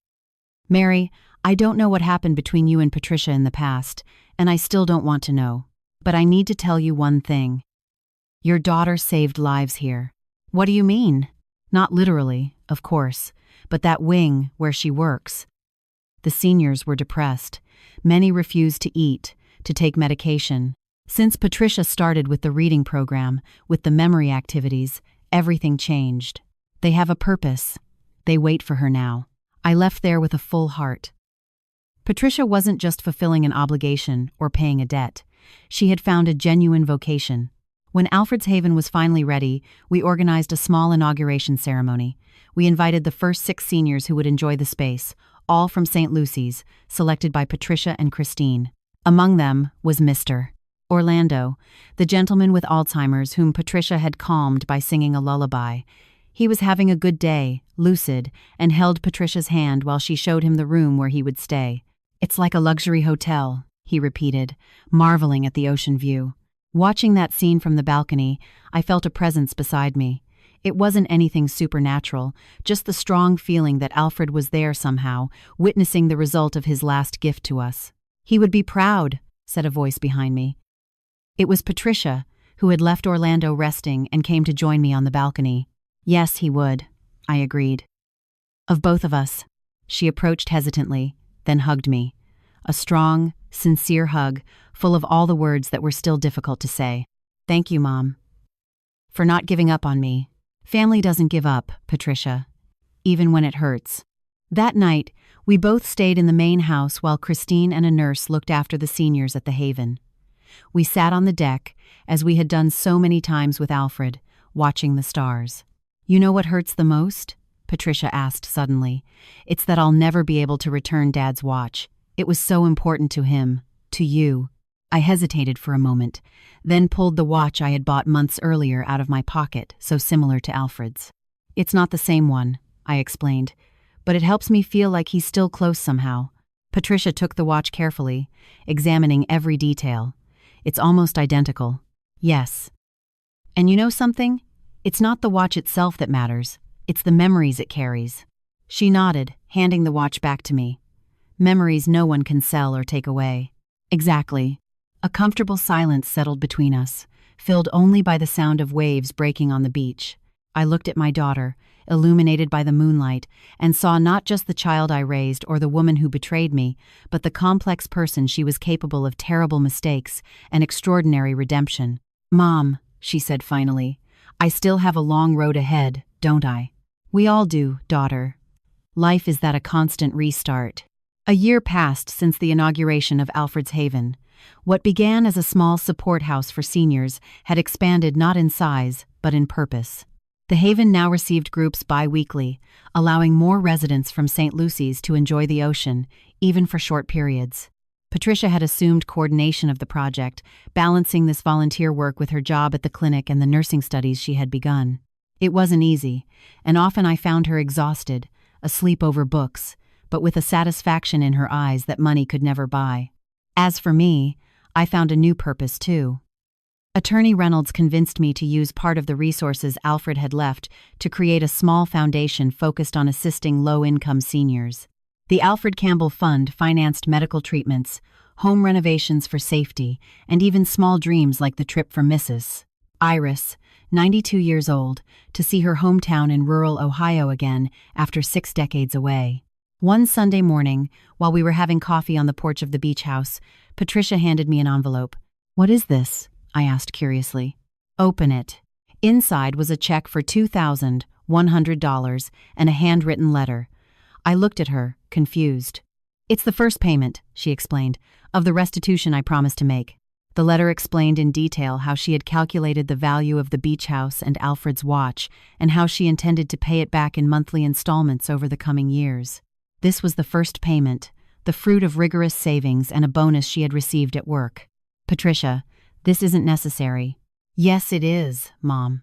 "Mary, I don't know what happened between you and Patricia in the past, and I still don't want to know. But I need to tell you one thing. Your daughter saved lives here." "What do you mean?" "Not literally, of course, but that wing where she works. The seniors were depressed. Many refused to eat, to take medication. Since Patricia started with the reading program, with the memory activities, everything changed. They have a purpose. They wait for her now." I left there with a full heart. Patricia wasn't just fulfilling an obligation or paying a debt. She had found a genuine vocation. When Alfred's Haven was finally ready, we organized a small inauguration ceremony. We invited the first 6 seniors who would enjoy the space, all from St. Lucy's, selected by Patricia and Christine. Among them was Mr. Orlando, the gentleman with Alzheimer's whom Patricia had calmed by singing a lullaby. He was having a good day, lucid, and held Patricia's hand while she showed him the room where he would stay. "It's like a luxury hotel," he repeated, marveling at the ocean view. Watching that scene from the balcony, I felt a presence beside me. It wasn't anything supernatural, just the strong feeling that Alfred was there somehow, witnessing the result of his last gift to us. "He would be proud," said a voice behind me. It was Patricia, who had left Orlando resting and came to join me on the balcony. "Yes, he would," I agreed. "Of both of us." She approached hesitantly, then hugged me. A strong, sincere hug, full of all the words that were still difficult to say. "Thank you, Mom, for not giving up on me. Family doesn't give up, Patricia, even when it hurts." That night, we both stayed in the main house while Christine and a nurse looked after the seniors at the Haven. We sat on the deck, as we had done so many times with Alfred, watching the stars. You know what hurts the most? Patricia asked suddenly. It's that I'll never be able to return Dad's watch. It was so important to him, to you. I hesitated for a moment, then pulled the watch I had bought months earlier out of my pocket, so similar to Alfred's. It's not the same one, I explained, but it helps me feel like he's still close somehow. Patricia took the watch carefully, examining every detail. It's almost identical. Yes. And you know something? It's not the watch itself that matters. It's the memories it carries. She nodded, handing the watch back to me. Memories no one can sell or take away. Exactly. A comfortable silence settled between us, filled only by the sound of waves breaking on the beach. I looked at my daughter, illuminated by the moonlight, and saw not just the child I raised or the woman who betrayed me, but the complex person she was, capable of terrible mistakes and extraordinary redemption. "Mom," she said finally, "I still have a long road ahead, don't I?" "We all do, daughter. Life is that a constant restart." A year passed since the inauguration of Alfred's Haven. What began as a small support house for seniors had expanded not in size, but in purpose. The Haven now received groups bi-weekly, allowing more residents from St. Lucy's to enjoy the ocean, even for short periods. Patricia had assumed coordination of the project, balancing this volunteer work with her job at the clinic and the nursing studies she had begun. It wasn't easy, and often I found her exhausted, asleep over books, but with a satisfaction in her eyes that money could never buy. As for me, I found a new purpose too. Attorney Reynolds convinced me to use part of the resources Alfred had left to create a small foundation focused on assisting low-income seniors. The Alfred Campbell Fund financed medical treatments, home renovations for safety, and even small dreams like the trip for Mrs. Iris, 92 years old, to see her hometown in rural Ohio again after 6 decades away. One Sunday morning, while we were having coffee on the porch of the beach house, Patricia handed me an envelope. "What is this?" I asked curiously. "Open it." Inside was a check for $2,100 and a handwritten letter. I looked at her, confused. "It's the first payment," she explained, "of the restitution I promised to make." The letter explained in detail how she had calculated the value of the beach house and Alfred's watch, and how she intended to pay it back in monthly installments over the coming years. This was the first payment, the fruit of rigorous savings and a bonus she had received at work. "Patricia, this isn't necessary." "Yes, it is, Mom.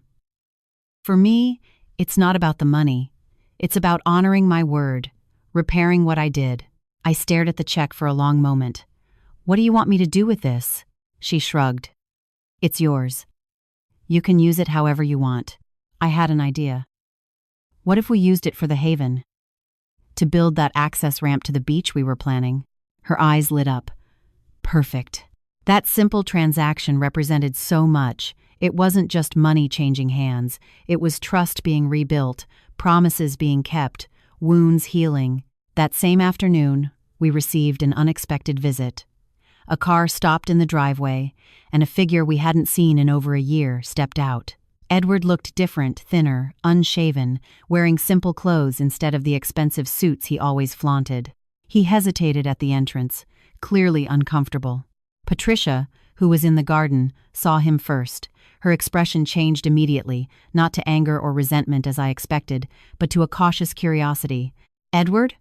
For me, it's not about the money. It's about honoring my word, repairing what I did." I stared at the check for a long moment. "What do you want me to do with this?" She shrugged. "It's yours. You can use it however you want." I had an idea. What if we used it for the Haven? To build that access ramp to the beach we were planning? Her eyes lit up. Perfect. That simple transaction represented so much. It wasn't just money changing hands. It was trust being rebuilt, promises being kept, wounds healing. That same afternoon, we received an unexpected visit. A car stopped in the driveway, and a figure we hadn't seen in over a year stepped out. Edward looked different, thinner, unshaven, wearing simple clothes instead of the expensive suits he always flaunted. He hesitated at the entrance, clearly uncomfortable. Patricia, who was in the garden, saw him first. Her expression changed immediately, not to anger or resentment as I expected, but to a cautious curiosity. "Edward?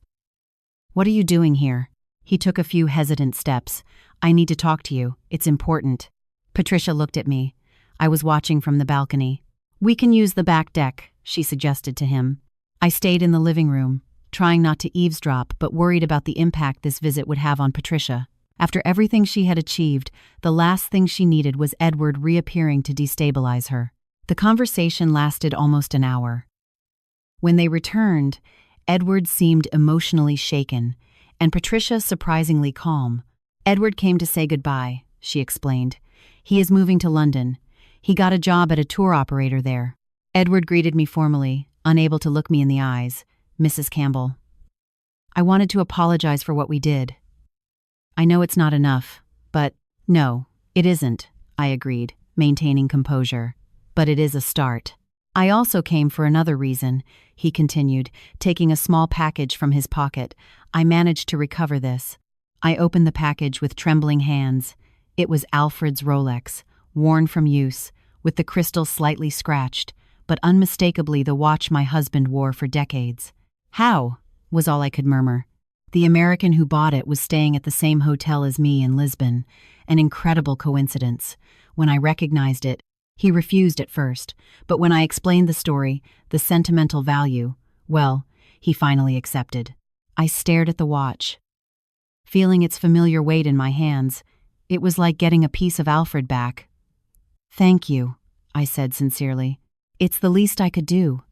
What are you doing here?" He took a few hesitant steps. "I need to talk to you. It's important." Patricia looked at me. I was watching from the balcony. "We can use the back deck," she suggested to him. I stayed in the living room, trying not to eavesdrop but worried about the impact this visit would have on Patricia. After everything she had achieved, the last thing she needed was Edward reappearing to destabilize her. The conversation lasted almost an hour. When they returned, Edward seemed emotionally shaken, and Patricia surprisingly calm. "Edward came to say goodbye," she explained. "He is moving to London. He got a job at a tour operator there." Edward greeted me formally, unable to look me in the eyes. "Mrs. Campbell." I wanted to apologize for what we did. "I know it's not enough, but—" "No, it isn't," I agreed, maintaining composure. "But it is a start." "I also came for another reason," he continued, taking a small package from his pocket. "I managed to recover this." I opened the package with trembling hands. It was Alfred's Rolex, worn from use, with the crystal slightly scratched, but unmistakably the watch my husband wore for decades. "How?" was all I could murmur. The American who bought it was staying at the same hotel as me in Lisbon. An incredible coincidence. When I recognized it, he refused at first, but when I explained the story, the sentimental value, well, he finally accepted. I stared at the watch, feeling its familiar weight in my hands. It was like getting a piece of Alfred back. "Thank you," I said sincerely. "It's the least I could do,"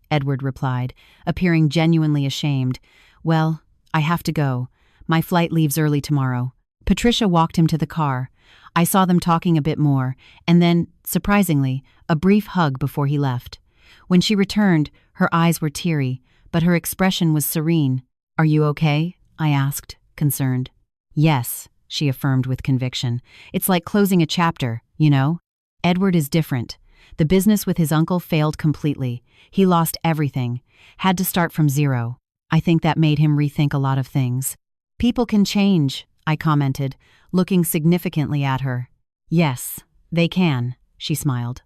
Edward replied, appearing genuinely ashamed. "Well, I have to go. My flight leaves early tomorrow." Patricia walked him to the car. I saw them talking a bit more, and then, surprisingly, a brief hug before he left. When she returned, her eyes were teary, but her expression was serene. "Are you okay?" I asked, concerned. "Yes," she affirmed with conviction. "It's like closing a chapter, you know? Edward is different. The business with his uncle failed completely. He lost everything, had to start from zero. I think that made him rethink a lot of things." "People can change," I commented, looking significantly at her. "Yes, they can," she smiled.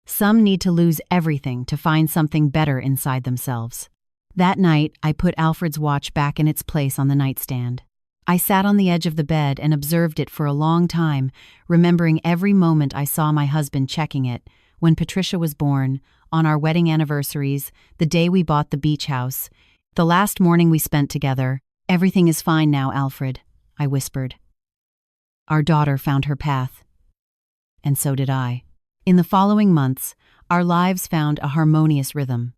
"Some need to lose everything to find something better inside themselves." That night, I put Alfred's watch back in its place on the nightstand. I sat on the edge of the bed and observed it for a long time, remembering every moment I saw my husband checking it, when Patricia was born, on our wedding anniversaries, the day we bought the beach house, the last morning we spent together. "Everything is fine now, Alfred," I whispered. Our daughter found her path. And so did I. In the following months, our lives found a harmonious rhythm.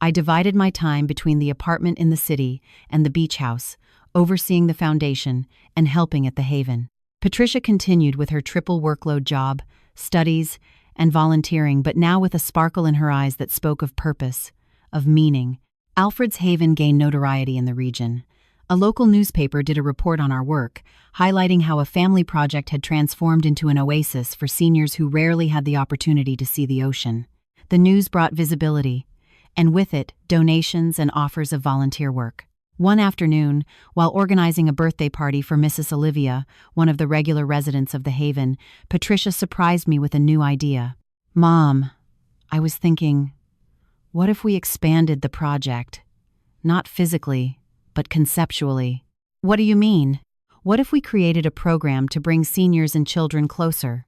I divided my time between the apartment in the city and the beach house, overseeing the foundation and helping at the Haven. Patricia continued with her triple workload job, studies, and volunteering, but now with a sparkle in her eyes that spoke of purpose, of meaning. Alfred's Haven gained notoriety in the region. A local newspaper did a report on our work, highlighting how a family project had transformed into an oasis for seniors who rarely had the opportunity to see the ocean. The news brought visibility, and with it, donations and offers of volunteer work. One afternoon, while organizing a birthday party for Mrs. Olivia, one of the regular residents of the Haven, Patricia surprised me with a new idea. "Mom, I was thinking, what if we expanded the project? Not physically, but conceptually." "What do you mean?" "What if we created a program to bring seniors and children closer?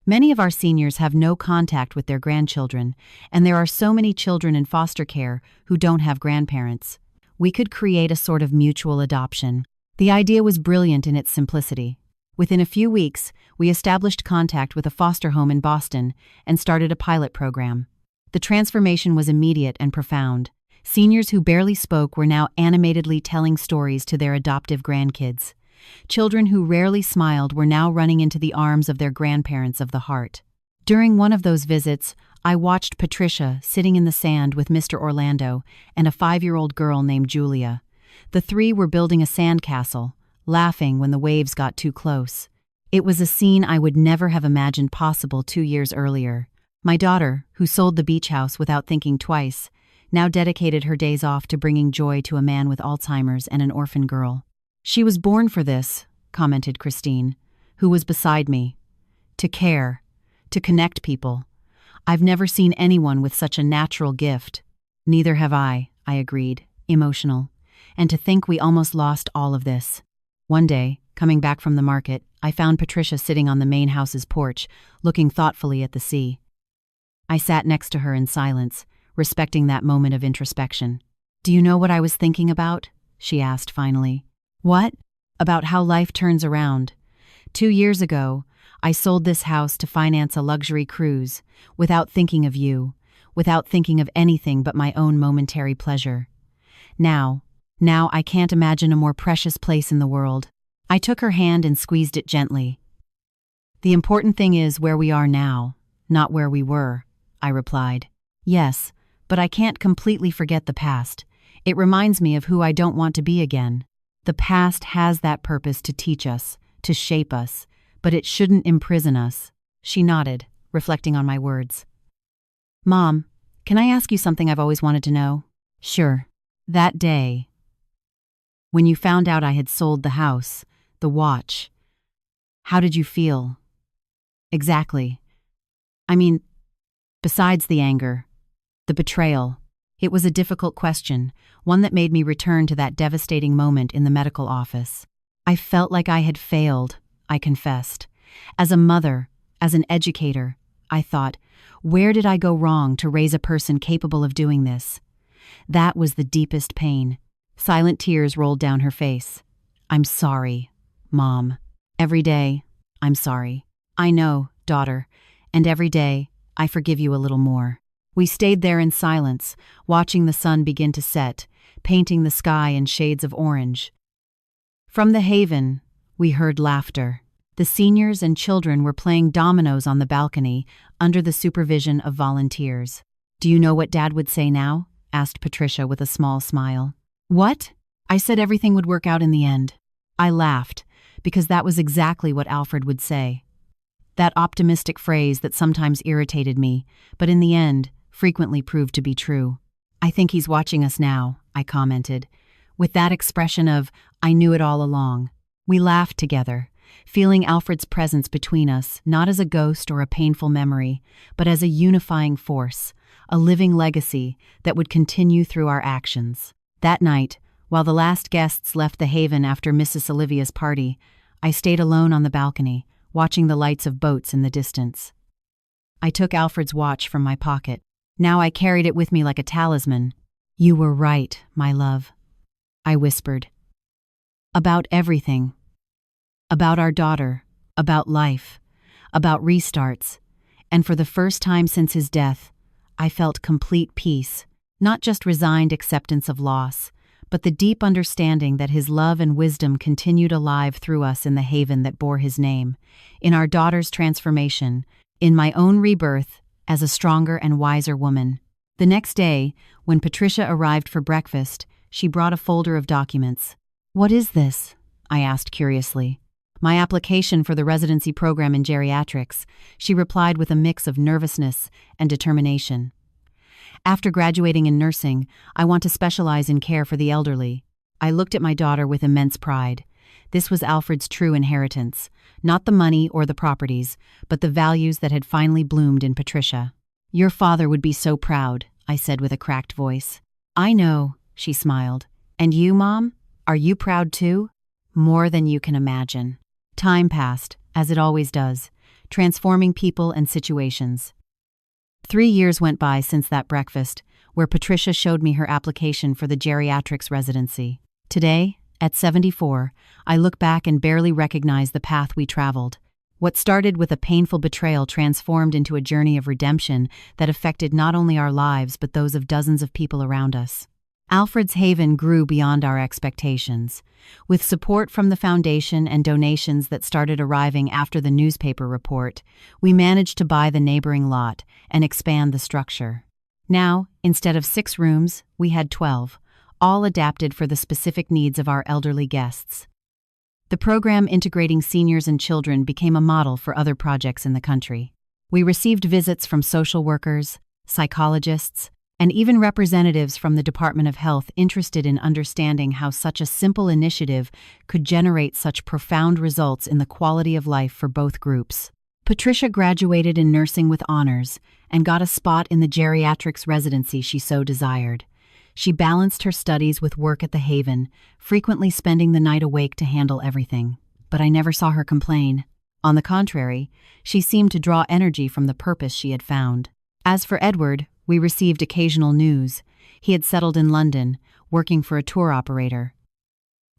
Many of our seniors have no contact with their grandchildren, and there are so many children in foster care who don't have grandparents. We could create a sort of mutual adoption." The idea was brilliant in its simplicity. Within a few weeks, we established contact with a foster home in Boston and started a pilot program. The transformation was immediate and profound. Seniors who barely spoke were now animatedly telling stories to their adoptive grandkids. Children who rarely smiled were now running into the arms of their grandparents of the heart. During one of those visits, I watched Patricia sitting in the sand with Mr. Orlando and a 5-year-old girl named Julia. The three were building a sandcastle, laughing when the waves got too close. It was a scene I would never have imagined possible 2 years earlier. My daughter, who sold the beach house without thinking twice, now dedicated her days off to bringing joy to a man with Alzheimer's and an orphan girl. "She was born for this," commented Christine, who was beside me. "To care, to connect people. I've never seen anyone with such a natural gift." "Neither have I," I agreed, emotional. "And to think we almost lost all of this." One day, coming back from the market, I found Patricia sitting on the main house's porch, looking thoughtfully at the sea. I sat next to her in silence, respecting that moment of introspection. "Do you know what I was thinking about?" she asked finally. "What?" "About how life turns around. 2 years ago, I sold this house to finance a luxury cruise, without thinking of you, without thinking of anything but my own momentary pleasure. Now I can't imagine a more precious place in the world." I took her hand and squeezed it gently. "The important thing is where we are now, not where we were," I replied. "Yes, but I can't completely forget the past. It reminds me of who I don't want to be again. The past has that purpose to teach us, to shape us, but it shouldn't imprison us." She nodded, reflecting on my words. "Mom, can I ask you something I've always wanted to know?" "Sure." "That day, when you found out I had sold the house, the watch, how did you feel?" "Exactly. I mean, besides the anger, The betrayal. It was a difficult question, one that made me return to that devastating moment in the medical office. I felt like I had failed, I confessed. As a mother, as an educator, I thought, where did I go wrong to raise a person capable of doing this? That was the deepest pain. Silent tears rolled down her face. I'm sorry, Mom. Every day, I'm sorry. I know, daughter, and every day, I forgive you a little more. We stayed there in silence, watching the sun begin to set, painting the sky in shades of orange. From the haven, we heard laughter. The seniors and children were playing dominoes on the balcony under the supervision of volunteers. Do you know what Dad would say now? Asked Patricia with a small smile. What? I said everything would work out in the end. I laughed, because that was exactly what Alfred would say. That optimistic phrase that sometimes irritated me, but in the end, frequently proved to be true. I think he's watching us now, I commented, with that expression of, I knew it all along. We laughed together, feeling Alfred's presence between us, not as a ghost or a painful memory, but as a unifying force, a living legacy that would continue through our actions. That night, while the last guests left the haven after Mrs. Olivia's party, I stayed alone on the balcony, watching the lights of boats in the distance. I took Alfred's watch from my pocket. Now I carried it with me like a talisman. You were right, my love, I whispered. About everything. About our daughter, about life, about restarts, and for the first time since his death, I felt complete peace, not just resigned acceptance of loss, but the deep understanding that his love and wisdom continued alive through us in the haven that bore his name, in our daughter's transformation, in my own rebirth as a stronger and wiser woman. The next day, when Patricia arrived for breakfast, she brought a folder of documents. What is this? I asked curiously. My application for the residency program in geriatrics, she replied with a mix of nervousness and determination. After graduating in nursing, I want to specialize in care for the elderly. I looked at my daughter with immense pride. This was Alfred's true inheritance, not the money or the properties, but the values that had finally bloomed in Patricia. Your father would be so proud, I said with a cracked voice. I know, she smiled. And you, Mom? Are you proud too? More than you can imagine. Time passed, as it always does, transforming people and situations. 3 years went by since that breakfast, where Patricia showed me her application for the geriatrics residency. Today, at 74, I look back and barely recognize the path we traveled. What started with a painful betrayal transformed into a journey of redemption that affected not only our lives but those of dozens of people around us. Alfred's haven grew beyond our expectations. With support from the foundation and donations that started arriving after the newspaper report, we managed to buy the neighboring lot and expand the structure. Now, instead of 6 rooms, we had 12, all adapted for the specific needs of our elderly guests. The program integrating seniors and children became a model for other projects in the country. We received visits from social workers, psychologists, and even representatives from the Department of Health interested in understanding how such a simple initiative could generate such profound results in the quality of life for both groups. Patricia graduated in nursing with honors and got a spot in the geriatrics residency she so desired. She balanced her studies with work at the haven, frequently spending the night awake to handle everything. But I never saw her complain. On the contrary, she seemed to draw energy from the purpose she had found. As for Edward, we received occasional news. He had settled in London, working for a tour operator.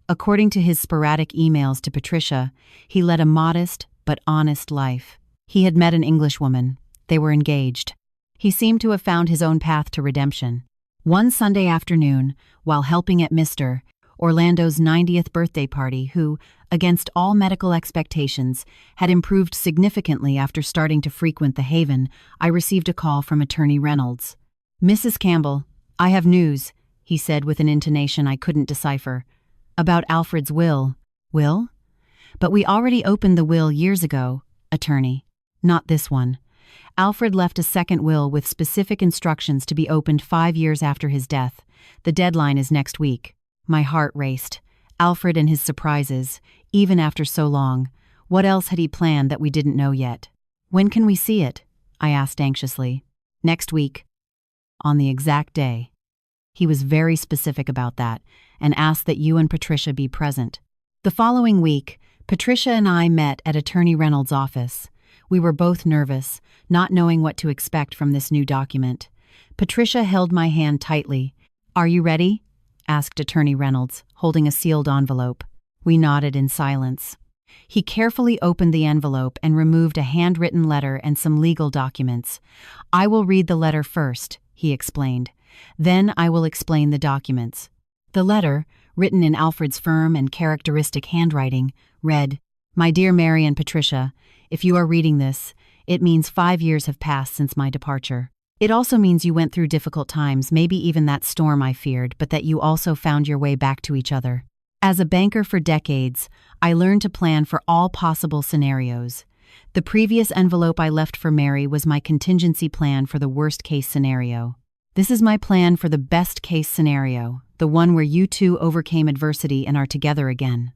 According to his sporadic emails to Patricia, he led a modest but honest life. He had met an Englishwoman. They were engaged. He seemed to have found his own path to redemption. One Sunday afternoon, while helping at Mr. Orlando's 90th birthday party, who, against all medical expectations, had improved significantly after starting to frequent the haven, I received a call from Attorney Reynolds. Mrs. Campbell, I have news, he said with an intonation I couldn't decipher. About Alfred's will. Will? But we already opened the will years ago, attorney. Not this one. Alfred left a second will with specific instructions to be opened 5 years after his death. The deadline is next week. My heart raced. Alfred and his surprises, even after so long. What else had he planned that we didn't know yet? When can we see it? I asked anxiously. Next week. on the exact day. He was very specific about that and asked that you and Patricia be present. The following week, Patricia and I met at Attorney Reynolds' office. We were both nervous, not knowing what to expect from this new document. Patricia held my hand tightly. "Are you ready?" asked Attorney Reynolds, holding a sealed envelope. We nodded in silence. He carefully opened the envelope and removed a handwritten letter and some legal documents. "I will read the letter first," he explained. "Then I will explain the documents." The letter, written in Alfred's firm and characteristic handwriting, read, "My dear Mary and Patricia, if you are reading this, it means 5 years have passed since my departure. It also means you went through difficult times, maybe even that storm I feared, but that you also found your way back to each other. As a banker for decades, I learned to plan for all possible scenarios. The previous envelope I left for Mary was my contingency plan for the worst-case scenario. This is my plan for the best-case scenario, the one where you two overcame adversity and are together again.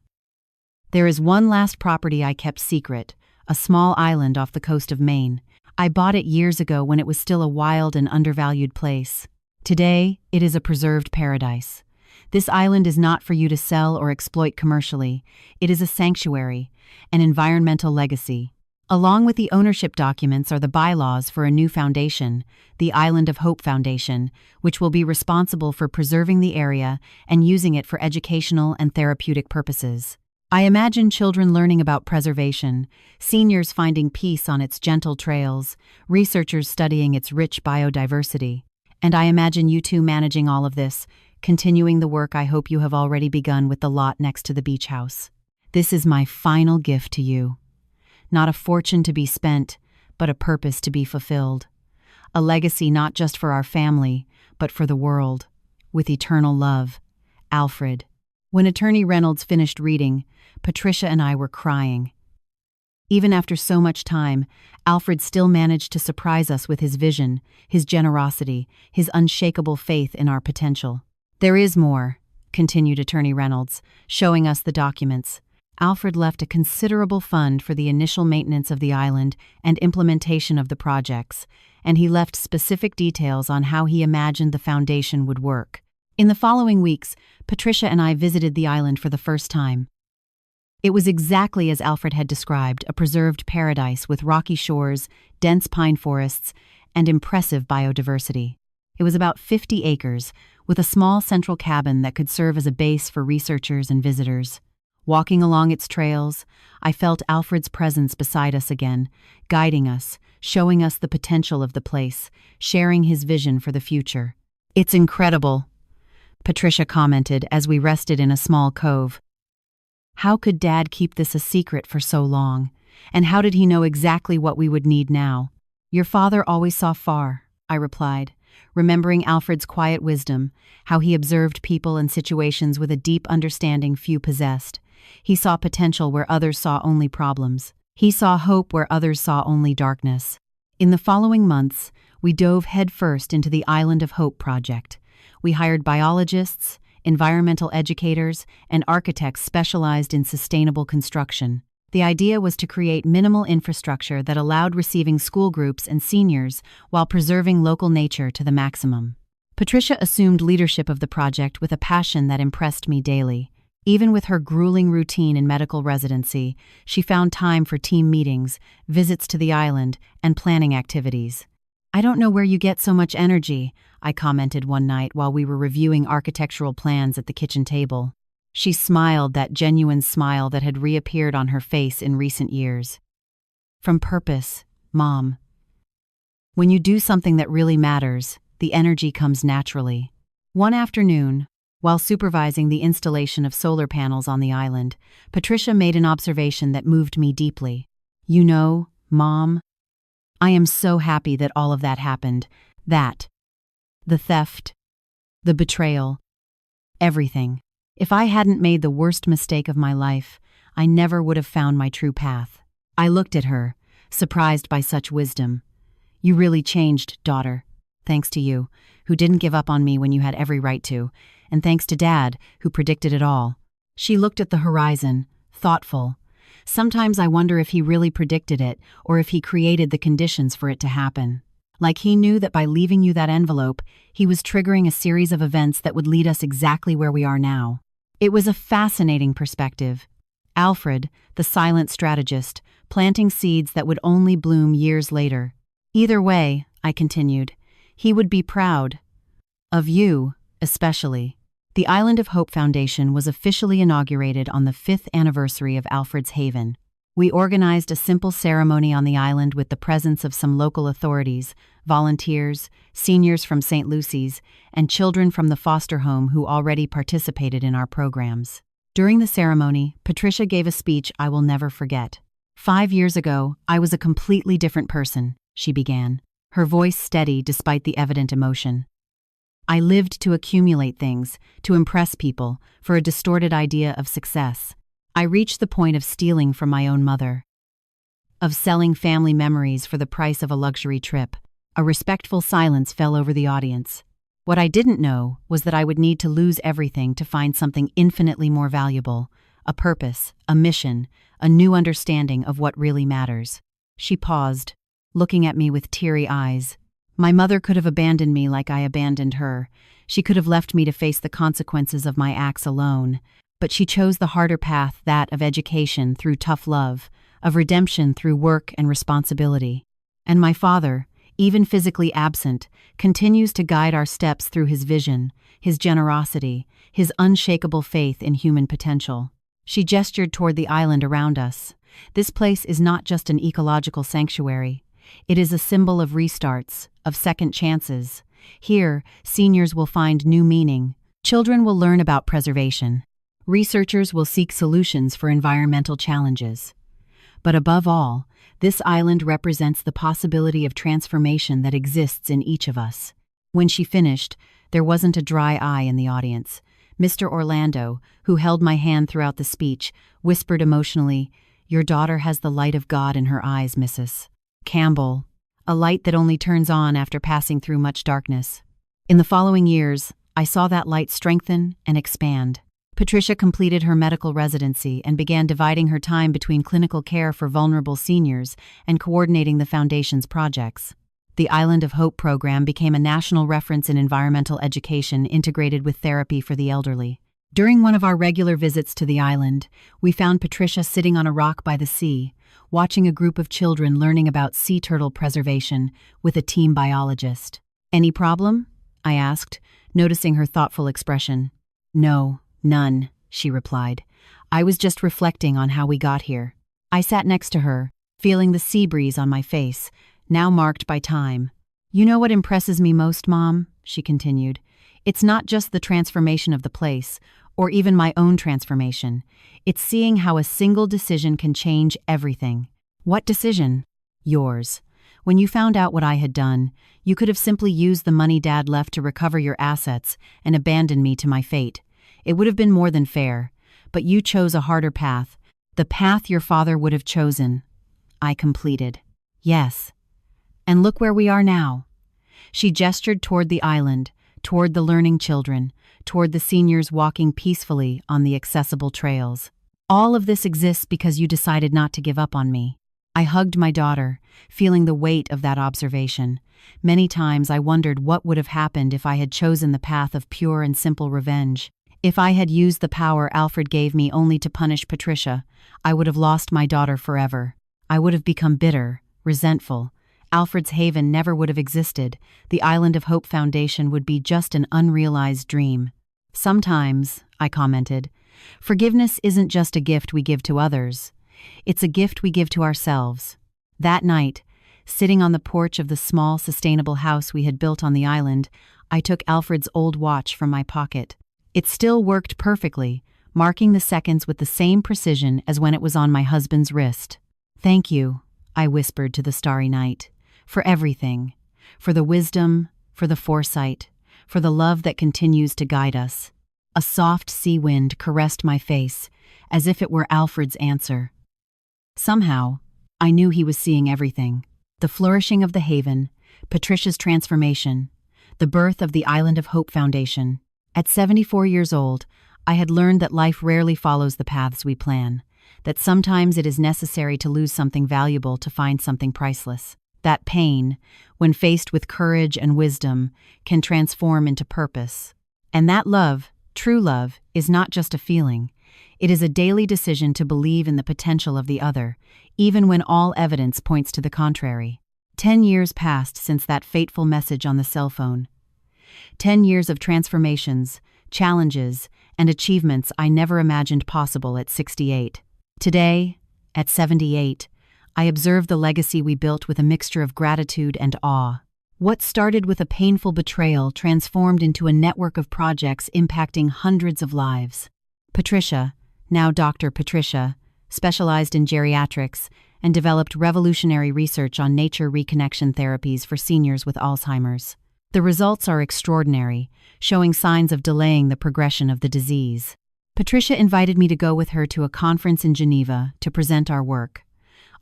There is one last property I kept secret, a small island off the coast of Maine. I bought it years ago when it was still a wild and undervalued place. Today, it is a preserved paradise. This island is not for you to sell or exploit commercially. It is a sanctuary, an environmental legacy. Along with the ownership documents are the bylaws for a new foundation, the Island of Hope Foundation, which will be responsible for preserving the area and using it for educational and therapeutic purposes. I imagine children learning about preservation, seniors finding peace on its gentle trails, researchers studying its rich biodiversity. And I imagine you two managing all of this, continuing the work I hope you have already begun with the lot next to the beach house. This is my final gift to you. Not a fortune to be spent, but a purpose to be fulfilled. A legacy not just for our family, but for the world. With eternal love, Alfred. When Attorney Reynolds finished reading, Patricia and I were crying. Even after so much time, Alfred still managed to surprise us with his vision, his generosity, his unshakable faith in our potential. "There is more," continued Attorney Reynolds, showing us the documents. "Alfred left a considerable fund for the initial maintenance of the island and implementation of the projects, and he left specific details on how he imagined the foundation would work." In the following weeks, Patricia and I visited the island for the first time. It was exactly as Alfred had described, a preserved paradise with rocky shores, dense pine forests, and impressive biodiversity. It was about 50 acres, with a small central cabin that could serve as a base for researchers and visitors. Walking along its trails, I felt Alfred's presence beside us again, guiding us, showing us the potential of the place, sharing his vision for the future. "It's incredible," Patricia commented as we rested in a small cove. "How could Dad keep this a secret for so long? And how did he know exactly what we would need now?" "Your father always saw far," I replied, remembering Alfred's quiet wisdom, how he observed people and situations with a deep understanding few possessed. He saw potential where others saw only problems. He saw hope where others saw only darkness. In the following months, we dove headfirst into the Island of Hope project. We hired biologists, environmental educators, and architects specialized in sustainable construction. The idea was to create minimal infrastructure that allowed receiving school groups and seniors while preserving local nature to the maximum. Patricia assumed leadership of the project with a passion that impressed me daily. Even with her grueling routine in medical residency, she found time for team meetings, visits to the island, and planning activities. "I don't know where you get so much energy," I commented one night while we were reviewing architectural plans at the kitchen table. She smiled, that genuine smile that had reappeared on her face in recent years. "From purpose, Mom. When you do something that really matters, the energy comes naturally." One afternoon, while supervising the installation of solar panels on the island, Patricia made an observation that moved me deeply. "You know, Mom, I am so happy that all of that happened. The theft, the betrayal, everything. If I hadn't made the worst mistake of my life, I never would have found my true path." I looked at her, surprised by such wisdom. "You really changed, daughter. Thanks to you, who didn't give up on me when you had every right to, and thanks to Dad, who predicted it all." She looked at the horizon, thoughtful. "Sometimes I wonder if he really predicted it, or if he created the conditions for it to happen." Like he knew that by leaving you that envelope, he was triggering a series of events that would lead us exactly where we are now. It was a fascinating perspective. Alfred, the silent strategist, planting seeds that would only bloom years later. Either way, I continued, he would be proud. Of you, especially. The Island of Hope Foundation was officially inaugurated on the 5th anniversary of Alfred's haven. We organized a simple ceremony on the island with the presence of some local authorities, volunteers, seniors from St. Lucy's, and children from the foster home who already participated in our programs. During the ceremony, Patricia gave a speech I will never forget. 5 years ago, I was a completely different person, she began, her voice steady despite the evident emotion. I lived to accumulate things, to impress people, for a distorted idea of success. I reached the point of stealing from my own mother, of selling family memories for the price of a luxury trip. A respectful silence fell over the audience. What I didn't know was that I would need to lose everything to find something infinitely more valuable, a purpose, a mission, a new understanding of what really matters. She paused, looking at me with teary eyes. My mother could have abandoned me like I abandoned her. She could have left me to face the consequences of my acts alone. But she chose the harder path, that of education through tough love, of redemption through work and responsibility. And my father, even physically absent, continues to guide our steps through his vision, his generosity, his unshakable faith in human potential. She gestured toward the island around us. This place is not just an ecological sanctuary. It is a symbol of restarts, of second chances. Here, seniors will find new meaning. Children will learn about preservation. Researchers will seek solutions for environmental challenges. But above all, this island represents the possibility of transformation that exists in each of us. When she finished, there wasn't a dry eye in the audience. Mr. Orlando, who held my hand throughout the speech, whispered emotionally, "Your daughter has the light of God in her eyes, Mrs. Campbell, a light that only turns on after passing through much darkness." In the following years, I saw that light strengthen and expand. Patricia completed her medical residency and began dividing her time between clinical care for vulnerable seniors and coordinating the Foundation's projects. The Island of Hope program became a national reference in environmental education integrated with therapy for the elderly. During one of our regular visits to the island, we found Patricia sitting on a rock by the sea, watching a group of children learning about sea turtle preservation with a team biologist. "Any problem?" I asked, noticing her thoughtful expression. "No. None," she replied. "I was just reflecting on how we got here." I sat next to her, feeling the sea breeze on my face, now marked by time. "You know what impresses me most, Mom?" she continued. "It's not just the transformation of the place, or even my own transformation. It's seeing how a single decision can change everything." "What decision?" "Yours. When you found out what I had done, you could have simply used the money Dad left to recover your assets and abandoned me to my fate. It would have been more than fair, but you chose a harder path, the path your father would have chosen." I completed. "Yes. And look where we are now." She gestured toward the island, toward the learning children, toward the seniors walking peacefully on the accessible trails. "All of this exists because you decided not to give up on me." I hugged my daughter, feeling the weight of that observation. Many times I wondered what would have happened if I had chosen the path of pure and simple revenge. If I had used the power Alfred gave me only to punish Patricia, I would have lost my daughter forever. I would have become bitter, resentful. Alfred's haven never would have existed. The Island of Hope Foundation would be just an unrealized dream. "Sometimes," I commented, "forgiveness isn't just a gift we give to others. It's a gift we give to ourselves." That night, sitting on the porch of the small, sustainable house we had built on the island, I took Alfred's old watch from my pocket. It still worked perfectly, marking the seconds with the same precision as when it was on my husband's wrist. "Thank you," I whispered to the starry night, "for everything, for the wisdom, for the foresight, for the love that continues to guide us." A soft sea wind caressed my face, as if it were Alfred's answer. Somehow, I knew he was seeing everything. The flourishing of the haven, Patricia's transformation, the birth of the Island of Hope Foundation. At 74 years old, I had learned that life rarely follows the paths we plan, that sometimes it is necessary to lose something valuable to find something priceless. That pain, when faced with courage and wisdom, can transform into purpose. And that love, true love, is not just a feeling. It is a daily decision to believe in the potential of the other, even when all evidence points to the contrary. 10 years passed since that fateful message on the cell phone. 10 years of transformations, challenges, and achievements I never imagined possible at 68. Today, at 78, I observe the legacy we built with a mixture of gratitude and awe. What started with a painful betrayal transformed into a network of projects impacting hundreds of lives. Patricia, now Dr. Patricia, specialized in geriatrics and developed revolutionary research on nature reconnection therapies for seniors with Alzheimer's. The results are extraordinary, showing signs of delaying the progression of the disease. Patricia invited me to go with her to a conference in Geneva to present our work.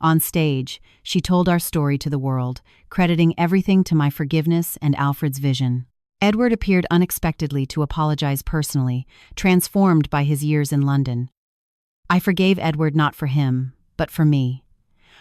On stage, she told our story to the world, crediting everything to my forgiveness and Alfred's vision. Edward appeared unexpectedly to apologize personally, transformed by his years in London. I forgave Edward not for him, but for me.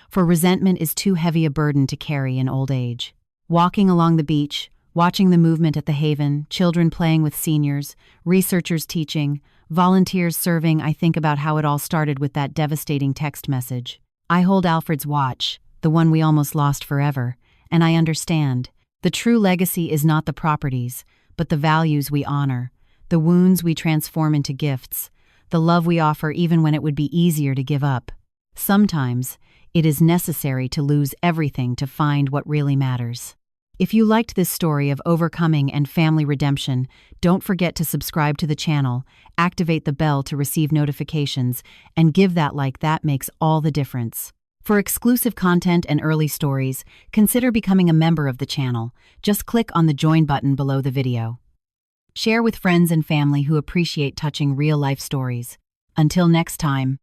For resentment is too heavy a burden to carry in old age. Walking along the beach, watching the movement at the Haven, children playing with seniors, researchers teaching, volunteers serving, I think about how it all started with that devastating text message. I hold Alfred's watch, the one we almost lost forever, and I understand. The true legacy is not the properties, but the values we honor, the wounds we transform into gifts, the love we offer even when it would be easier to give up. Sometimes, it is necessary to lose everything to find what really matters. If you liked this story of overcoming and family redemption, don't forget to subscribe to the channel, activate the bell to receive notifications, and give that like. That makes all the difference. For exclusive content and early stories, consider becoming a member of the channel. Just click on the join button below the video. Share with friends and family who appreciate touching real-life stories. Until next time.